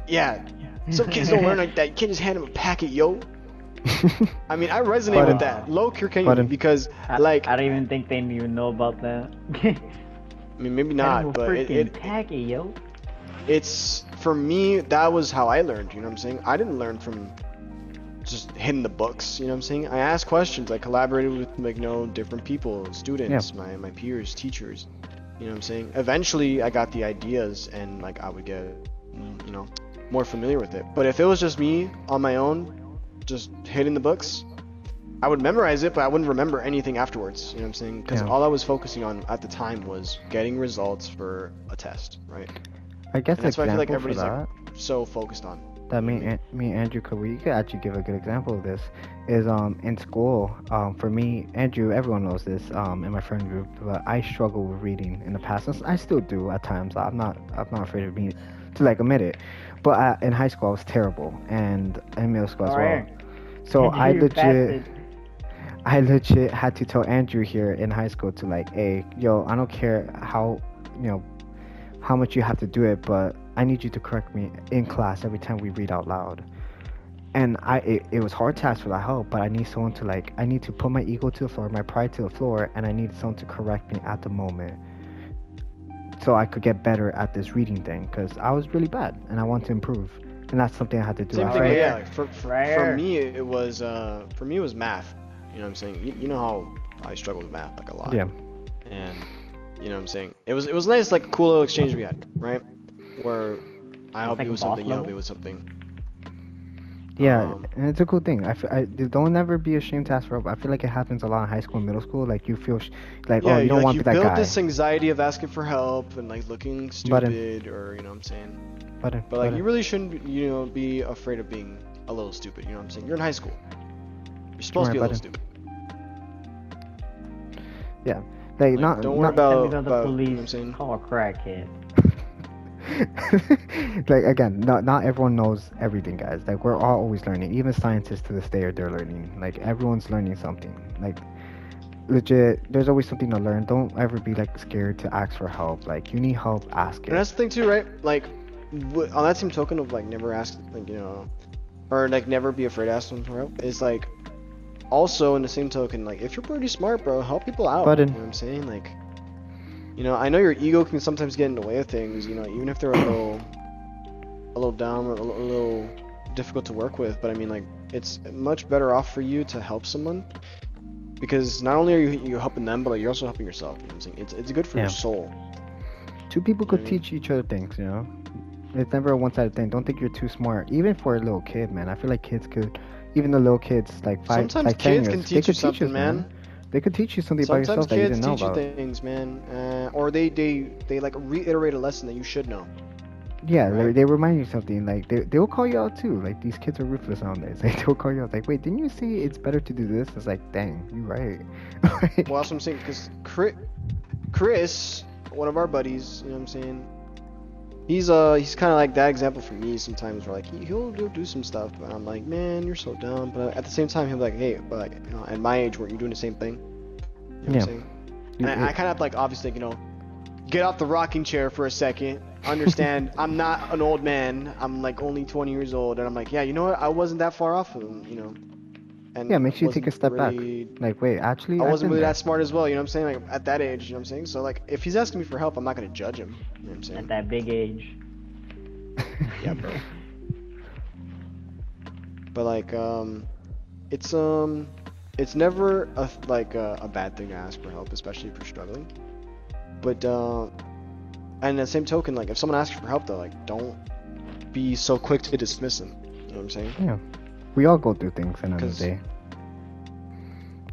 Yeah. Some kids don't learn like that. You can't just hand them a packet, yo. I mean, I resonate
But,
with that. Low can
but,
you? Because like,
I don't even think they even know about that.
I mean, maybe
Kind of
not,
a
but
freaking packet, yo.
it's for me. That was how I learned. You know what I'm saying? I didn't learn from just hitting the books. You know what I'm saying? I asked questions. I collaborated with like different people, students, my peers, teachers. You know what I'm saying? Eventually, I got the ideas, and like I would get more familiar with it. But if it was just me on my own, just hitting the books, I would memorize it, but I wouldn't remember anything afterwards. You know what I'm saying? Because
Yeah.
all I was focusing on at the time was getting results for a test, right?
I guess
And that's what I feel like
example for
everybody's
that.
like so focused on.
That me and Andrew we could actually give a good example of this is in school for me, Andrew, everyone knows this in my friend group, but I struggle with reading in the past. I still do at times. I'm not afraid of being to like admit it, but in high school I was terrible, and in middle school as well.
Alright.
So I
You bastard.
legit had to tell Andrew here in high school to like, hey, yo, I don't care how how much you have to do it, but I need you to correct me in class every time we read out loud. And it was hard to ask for that help, but I need someone to like, I need to put my ego to the floor, my pride to the floor, and I need someone to correct me at the moment, so I could get better at this reading thing, because I was really bad and I want to improve, and that's something I had to do.
Same
I
thing,
feel like-
yeah. Like for
Right.
me, it was math. You know what I'm saying? You know how I struggle with math like a lot.
Yeah.
And you know what I'm saying? It was nice, like a cool little exchange we had, right? Where I help
like
you with
boss
something, you help
level?
me with something.
Yeah,
Um,
and it's a cool thing. Don't ever be ashamed to ask for help. I feel like it happens a lot in high school and middle school. Like you feel like,
Yeah,
oh, you don't want
you
to be that
build
guy.
this anxiety of asking for help and like looking
Button.
stupid, or you know what I'm saying?
But
But like you really shouldn't, be afraid of being a little stupid. You know what I'm saying? You're in high school. You're supposed to be a little
Alright,
stupid.
yeah, like
Like,
not
don't worry
not
Every
about,
time the
you know what I'm
police
saying?
call a crackhead.
like again, not everyone knows everything, guys. Like we're all always learning. Even scientists to this day they're learning. Like everyone's learning something. Like legit, there's always something to learn. Don't ever be like scared to ask for help. Like you need help, ask
And
it.
that's the thing too, right? Like, on that same token of like never ask, like or like never be afraid to ask them for help, is like also in the same token, like if you're pretty smart, bro, help people out.
Button.
You know what I'm saying? Like, I know your ego can sometimes get in the way of things. Even if they're a little down or a little difficult to work with. But I mean, like, it's much better off for you to help someone, because not only are you helping them, but like you're also helping yourself. You know what I'm saying? It's good for
Yeah.
your soul.
Two people could
Mhm.
teach each other things. It's never a one-sided thing. Don't think you're too smart. Even for a little kid, man. I feel like kids could, even the little kids like five,
Sometimes
like 10
kids
years,
can
they
teach you
could teach
something,
us,
man.
They could teach you something about
Sometimes
yourself that you
kids
didn't know
teach you
about.
things, man, or they like reiterate a lesson that you should know.
Yeah,
Right.
they remind you something. Like they will call you out too. Like these kids are ruthless nowadays. Like they will call you out. Like, wait, didn't you say it's better to do this? It's like, dang, you right.
Well, that's what I'm saying, because Chris, one of our buddies, you know what I'm saying? He's kind of like that example for me sometimes, where like he'll do some stuff, but I'm like, man, you're so dumb. But at the same time, he'll be like, hey, but like, at my age, weren't you doing the same thing? You know what
Yeah.
I'm saying? And I kind of like, obviously, get off the rocking chair for a second. Understand, I'm not an old man. I'm like only 20 years old, and I'm like, yeah, you know what? I wasn't that far off of him, And
Yeah, makes you take a
wasn't
step back.
really-
Like, wait, actually,
I
I've
wasn't
been
really
there.
that smart as well, you know what I'm saying? Like at that age, you know what I'm saying? So like if he's asking me for help, I'm not gonna judge him. You know what I'm
At
saying?
that big age.
Yeah, bro. But like, it's never a bad thing to ask for help, especially if you're struggling. But and the same token, like if someone asks you for help, though, like don't be so quick to dismiss them. You know what I'm saying?
Yeah. We all go through things in the
Because
day.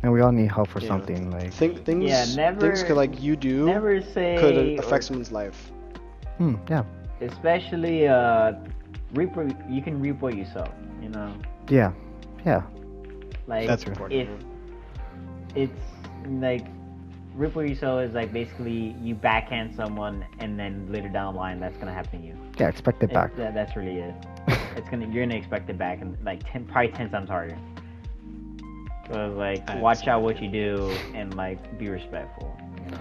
And we all need help for
Yeah.
something, like
things
Yeah,
things could like you do
Never say
could affect someone's life.
yeah.
Especially you can reap what you sow. You know,
Yeah. Yeah.
like
That's
true.
important.
if it's like reap what you sow is like basically you backhand someone and then later down the line that's gonna happen to you.
Yeah, expect it back.
That's really it. You're gonna expect it back and like probably 10 times harder. So like
I
watch out
understand.
what you do and like be respectful. You know?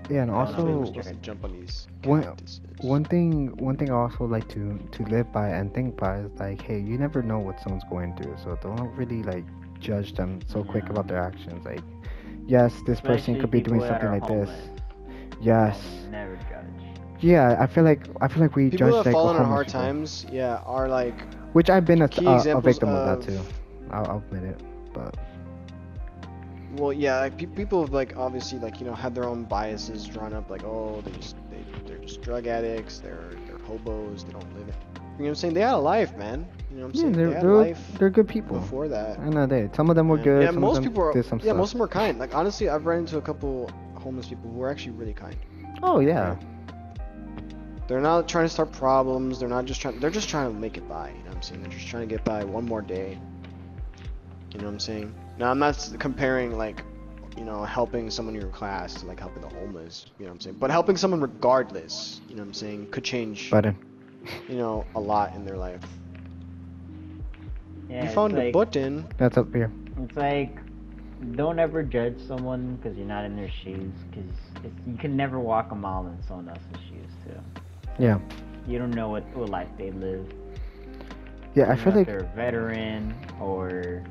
Yeah, and
I don't know,
We're
also
supposed to jump on these
one-
cactuses.
one thing I also like to live by and think by is like, hey, you never know what someone's going through, so don't really like judge them so quick
Yeah.
about their actions. Like, yes, this person
Especially
could be doing
people that
something
are
like this.
homeless.
Yes.
Never judge.
Yeah, I feel like we
People
judge
that have
like
fallen on
homeless
hard
people.
times, yeah, are like
Which I've been a
key
a
examples
victim of that
of-
too. I'll admit it, but
well, yeah, like people have like obviously like had their own biases drawn up, like oh they're just drug addicts, they're hobos, they don't live it. You know what I'm saying? They had a life, man. You know what I'm
yeah,
saying? They had
they're
life
they're good people.
before that.
I know they. Some of them were
And-
good.
Yeah,
some
most
of them
people are.
did some
Yeah,
stuff.
most of them are kind. Like honestly, I've run into a couple homeless people who are actually really kind.
Oh yeah.
They're not trying to start problems. They're not just trying. They're just trying to make it by. You know what I'm saying? They're just trying to get by one more day. You know what I'm saying? Now I'm not comparing like, helping someone in your class to like helping the homeless. You know what I'm saying? But helping someone regardless. You know what I'm saying? Could change.
Button.
A lot in their life.
Yeah,
You
it's
found a
like,
button.
That's up here.
It's like, don't ever judge someone because you're not in their shoes. Because you can never walk a mile in someone else's shoes too.
Yeah.
You don't know what life they live.
Yeah,
You
I
don't
feel
know
like
if they're a veteran or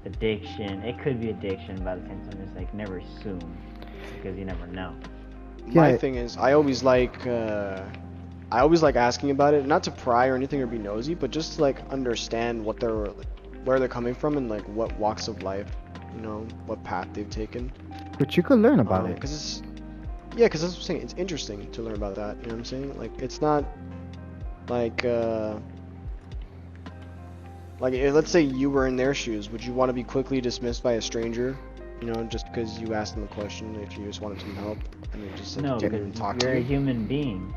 addiction. It could be addiction by the same time. It's like never assume because you never know.
My
Yeah.
thing is, I always like asking about it, not to pry or anything or be nosy, but just to like understand where they're coming from and like what walks of life, what path they've taken.
but you could learn about it.
Because that's what I'm saying. It's interesting to learn about that. You know what I'm saying? Like it's not like let's say you were in their shoes, would you want to be quickly dismissed by a stranger? Just because you asked them a question, if you just wanted some help, and they just
No,
didn't even
because
talk
you're
to
a
you.
human being.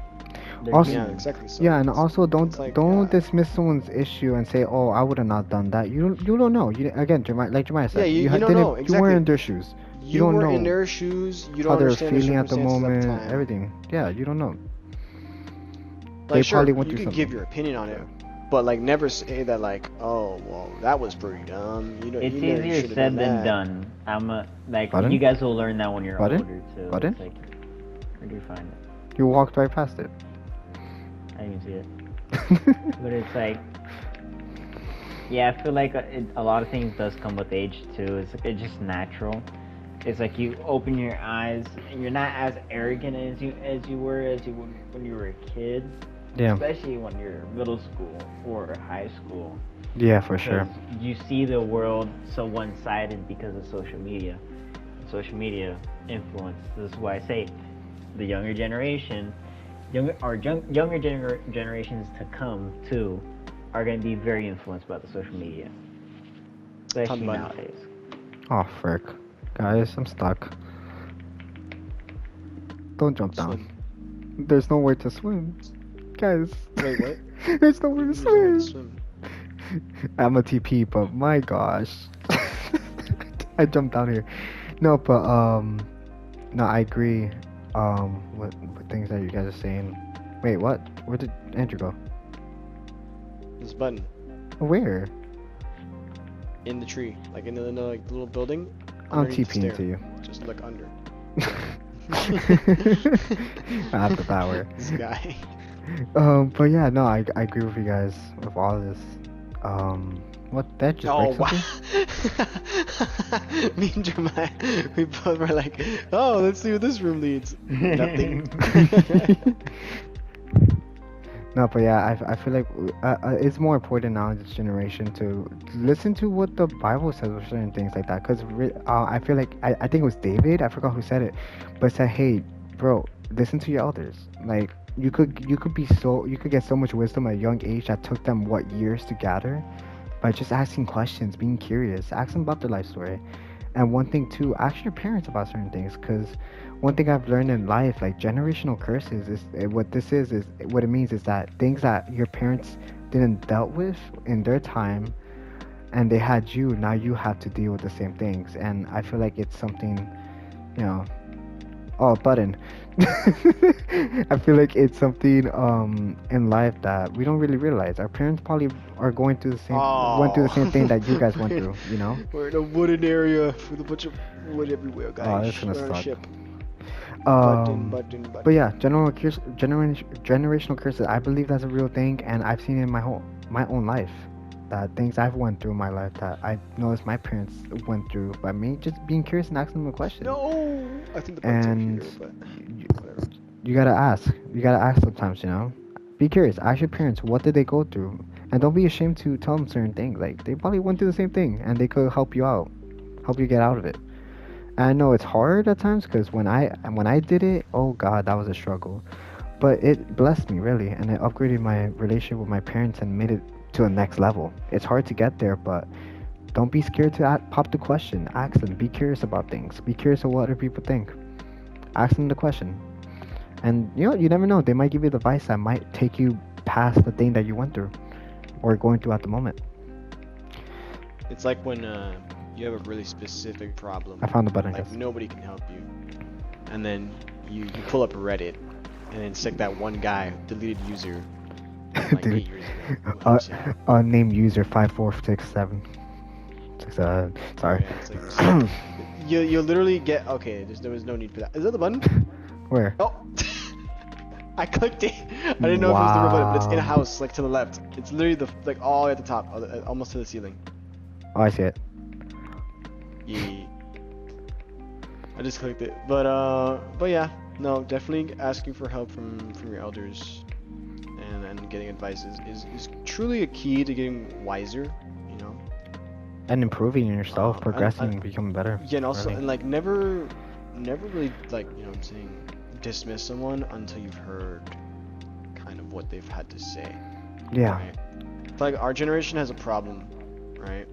They're
Also-
Yeah,
humans.
exactly. So
Yeah, and
it's-
also don't
it's like,
dismiss someone's issue and say, "Oh, I would have not done that." You don't know. Again, Jeremiah said,
Yeah, you
had-
don't
didn't-
know,
You weren't
exactly.
in their shoes.
you
don't
were in
know
their shoes. You
How
don't
they're
understand the
feeling at the
circumstances
moment,
of the time.
everything. Yeah, you don't know.
Like,
They
sure,
probably went
you
through
could give
something.
your opinion on it, but like never say that like, oh, well, that was pretty dumb.
It's
you never
easier
should've
said than
that.
done.
Pardon?
You guys will learn that when you're
Pardon?
older too.
Pardon?
It's like, where do you find it?
You walked right past it.
I didn't even see it. But it's like, yeah, I feel like a lot of things does come with age too. It's just natural. It's like you open your eyes and you're not as arrogant as you were when you were a kid.
Yeah.
Especially when you're middle school or high school.
Yeah, for sure.
Because you see the world so one-sided because of social media. Social media influence. This is why I say the younger generation, younger generations to come too, are going to be very influenced by the social media, especially
money.
nowadays.
Oh frick, guys, I'm stuck. Don't jump down.
Swim.
There's nowhere to swim, guys.
Wait, what?
There's nowhere to
There's nowhere to
swim.
swim.
I'm a TP, but my gosh, I jumped down here. No, but no, I agree. With things that you guys are saying. Wait, what? Where did Andrew go?
This button
Where?
in the tree, like in the like little building.
I'm
underneath the
TPing
stair.
to you.
Just look under.
I have the power.
This guy.
But yeah, no, I agree with you guys with all this. What that just
Oh
break
wow!
something?
Me and Jeremiah, we both were like, "Oh, let's see where this room leads." Nothing.
No, but yeah, I feel like it's more important now in this generation to listen to what the Bible says or certain things like that. Because I feel like I think it was David, I forgot who said it, but said, hey, bro, listen to your elders. Like you could get so much wisdom at a young age that took them what years to gather by just asking questions, being curious, ask them about their life story. And one thing too, ask your parents about certain things, because one thing I've learned in life, like generational curses, is what this is what it means is that things that your parents didn't dealt with in their time, and they had you, now you have to deal with the same things. And I feel like it's something, you know, oh, button. I feel like it's something in life that we don't really realize. Our parents probably are going through the same went through the same thing that you guys went through, you know?
We're in a wooden area with a bunch of wood everywhere, guys.
Oh, that's gonna
We're on a
suck.
ship. Button.
But yeah, generational curses. I believe that's a real thing, and I've seen it in my own life. That things I've went through in my life that I noticed my parents went through by me just being curious and asking them a question.
No, I think the button's
And
here, but
you,
whatever.
you gotta ask. You gotta ask sometimes, you know. Be curious. Ask your parents what did they go through, and don't be ashamed to tell them certain things. Like they probably went through the same thing, and they could help you out, help you get out of it. And I know it's hard at times because when I did it, oh God, that was a struggle. But it blessed me really, and it upgraded my relationship with my parents and made it to the next level. It's hard to get there, but don't be scared to pop the question. Ask them. Be curious about things. Be curious of what other people think. Ask them the question. And you know, you never know. They might give you the advice that might take you past the thing that you went through or going through at the moment.
It's like when you have a really specific problem.
I found the button,
Like
guys.
nobody can help you, and then you pull up Reddit, and then it's like that one guy, deleted user, like
Dude.
8 years ago. What I'm saying.
Unnamed user 5467. Sorry.
Yeah, it's like, you literally get okay. There was no need for that. Is that the button?
Where?
Oh, I clicked it. I didn't know if it was the real button, but it's in a
Wow.
house, like to the left. It's literally like all the way at the top, almost to the ceiling.
Oh, I see it.
Yeah. I just clicked it, but yeah, no, definitely asking for help from your elders, and getting advice is truly a key to getting wiser, you know.
And improving in yourself,
And-
progressing, becoming better.
Yeah, and also
learning.
and like never really like you know what I'm saying, dismiss someone until you've heard kind of what they've had to say.
Yeah.
Right? Like our generation has a problem, right?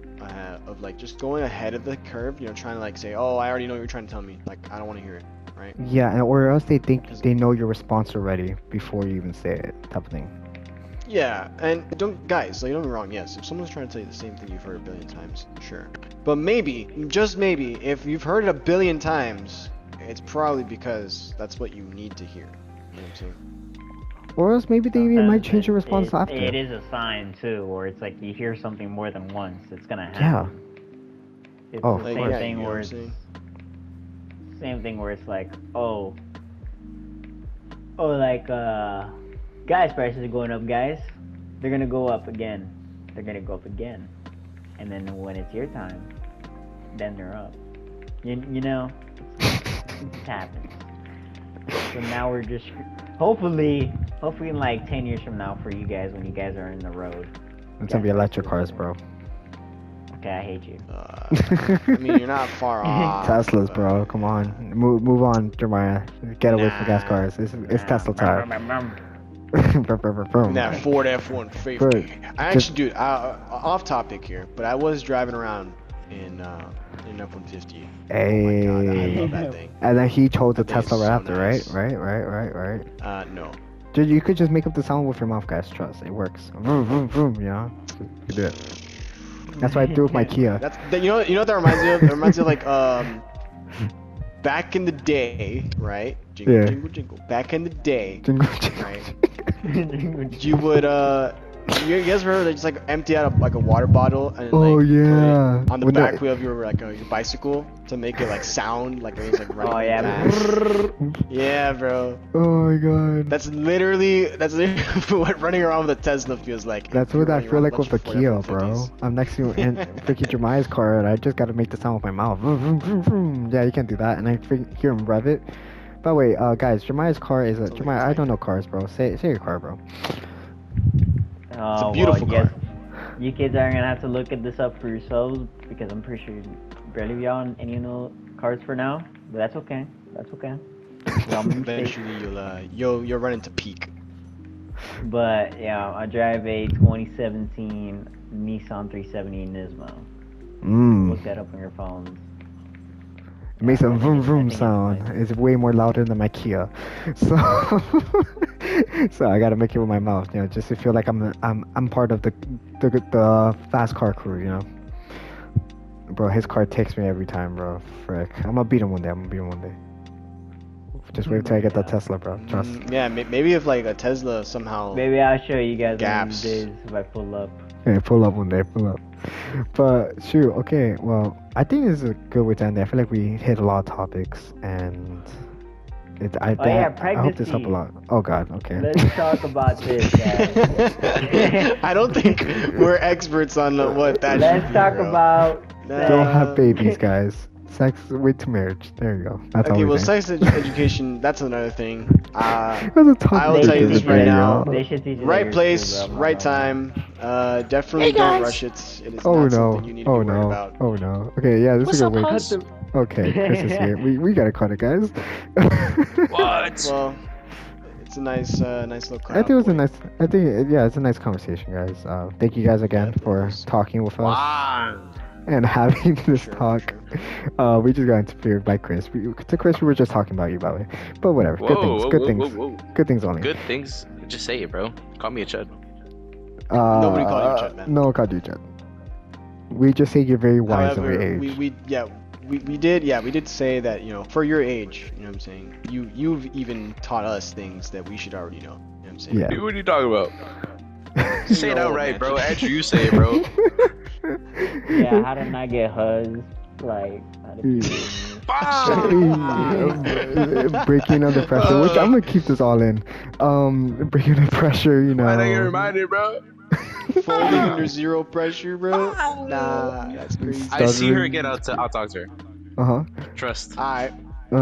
Of like just going ahead of the curve, you know, trying to like say, oh, I already know what you're trying to tell me. Like I don't want to hear it, right?
Yeah, or else they think they know your response already before you even say it, type of thing.
Yeah, and guys, like, don't get me wrong, yes, if someone's trying to tell you the same thing you've heard a billion times, sure. But maybe, just maybe, if you've heard it a billion times, it's probably because that's what you need to hear. You know what I'm saying?
Or else maybe they even might
Sometimes
change your response
it
after.
It is a sign too, where it's like you hear something more than once, it's gonna happen.
Yeah.
It's
Oh,
the
of
same
course.
thing
You know
where
what
it's
I'm saying?
same thing where it's like, like gas prices are going up, guys. They're gonna go up again. They're gonna go up again. And then when it's your time, then they're up. You know, it just happens. So now we're just hopefully in like 10 years from now for you guys when you guys are in the road.
It's gonna be electric cars, bro.
Okay, I hate you.
I mean, you're not far off.
Teslas,
but-
bro. Come on, move on, Jeremiah. Get away from gas
Nah.
cars. It's Tesla time.
That Ford F-150.
Bro,
I actually, dude, off topic here, but I was driving around in F-150.
Hey.
Oh my god, I love that thing.
And then he chose the
That thing is
Tesla right
so
after,
nice.
right?
No.
Dude, you could just make up the sound with your mouth, guys. Trust, it works. Vroom, vroom, vroom, you know? You can do it. That's what I do with my Kia.
You know what that reminds me of? It reminds me of like back in the day, right? Jingle,
Yeah.
jingle, jingle. Back in the day,
Jingle, jingle,
right? You would you guys remember they just like empty out like a water bottle and
Oh,
like put
yeah.
it on the
When
back
the-
wheel of your your bicycle to make it like sound like it was like running.
Oh yeah.
fast. Yeah, bro.
Oh my god.
That's literally what running around with a Tesla feels like.
That's
If you're
what I
running
feel
around
like with
bunch
the
of
Kia,
Ford
bro.
F-150s.
I'm next to you in freaking Jeremiah's car, and I just gotta make the sound with my mouth. Vroom, vroom, vroom, vroom. Yeah, you can't do that, and I hear him rev it. By the way, guys, Jeremiah's car is a
Sounds like
Jeremiah.
a
I don't
tank.
know cars, bro. Say your car, bro.
Oh,
beautiful
well,
car.
you kids are gonna have to look at this up for yourselves because I'm pretty sure barely of y'all any cars for now. But that's okay. That's okay. Y'all make mistakes.
Eventually, you'll run into peak.
But yeah, I drive a 2017 Nissan 370 Nismo. Look that up on your phones.
It makes a
I
vroom
think
vroom
it's
sound.
nice.
It's way more louder than my Kia. So so I gotta make it with my mouth, you know, just to feel like I'm part of the fast car crew, you know. Bro, his car takes me every time, bro. Frick. I'm gonna beat him one day. Just wait till I get that Tesla, bro. Trust.
Yeah, maybe if like a Tesla somehow.
Maybe I'll show you guys
Gaps.
one of these days if I pull up.
Yeah, pull up one day, pull up. But shoot, okay, well, I think this is a good way to end it. I feel like we hit a lot of topics, and I hope this helped a
pregnancy.
lot. Oh God, okay.
Let's talk about this, guys.
I don't think we're experts on what that.
Let's
should be,
talk
bro.
about
Don't have
Um,
babies, guys. Sex wait to marriage. There you go. That's
Okay,
all.
well, sex education, that's another thing.
That's a tough
I will
thing
tell you
to
this
do,
right
yo.
now.
They should teach you
Right
that
place,
you're cool, bro.
right time. Definitely don't rush it. It is
Oh
not
no.
something you need to
Oh
be worried
no.
about.
Oh no. Okay, yeah, this is a good way.
Hus?
Okay, Chris is here. We gotta cut it, guys.
What?
Well, it's a nice little
I think it was a
point.
nice. I think yeah, it's a nice conversation, guys. Thank you guys again
Yeah,
for
it was.
talking with us
Wow.
and having this
Sure,
talk.
sure.
We just got interfered by Chris. To Chris, we were just talking about you, by the way. But whatever.
Whoa,
Good things.
whoa,
Good
whoa,
things.
whoa, whoa.
Good things only.
Good things. Just say it, bro. Call me a chud.
Nobody
called you Chud, man.
No one called you Chud. We just say you're very wise of your
However,
age.
we did say that, you know, for your age, you know what I'm saying, you've even taught us things that we should already know. You know what I'm saying?
Yeah.
What are you talking about? Say it
No,
outright,
man.
bro. Andrew, you say it, bro.
Yeah, how to not get hugs. Like, how to be.
Breaking under pressure, which I'm gonna keep this all in. Breaking under pressure, you know.
Why don't you remind it, bro?
Folding under zero pressure, bro. Nah, that's crazy.
I see her
Stuttering.
again. I'll talk to her.
Uh huh.
Trust.
Alright,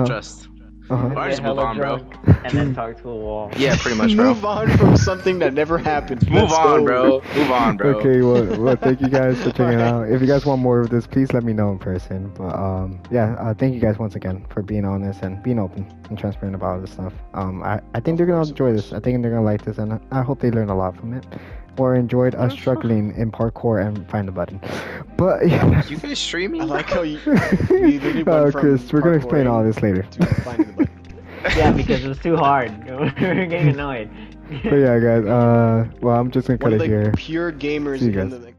Trust.
Uh huh.
Why just
Get
move
hella
on, bro?
drunk And then talk to a wall.
Yeah, pretty much, bro.
move on from something that never happened.
Move
Let's
on,
go.
bro. Move on, bro.
Okay, well, thank you guys for checking it out. If you guys want more of this, please let me know in person. But yeah, thank you guys once again for being honest and being open and transparent about all this stuff. I think they're gonna enjoy this. I think they're gonna like this, and I hope they learn a lot from it, or enjoyed us struggling in parkour and find the button. But yeah.
You guys streaming?
I like how you literally went from
Chris, we're gonna explain all this later.
to finding the button.
Yeah, because it was too hard. We're getting annoyed.
But yeah, guys. Well, I'm just gonna cut
One of
it
the
here.
pure gamers
See you
in
guys.
the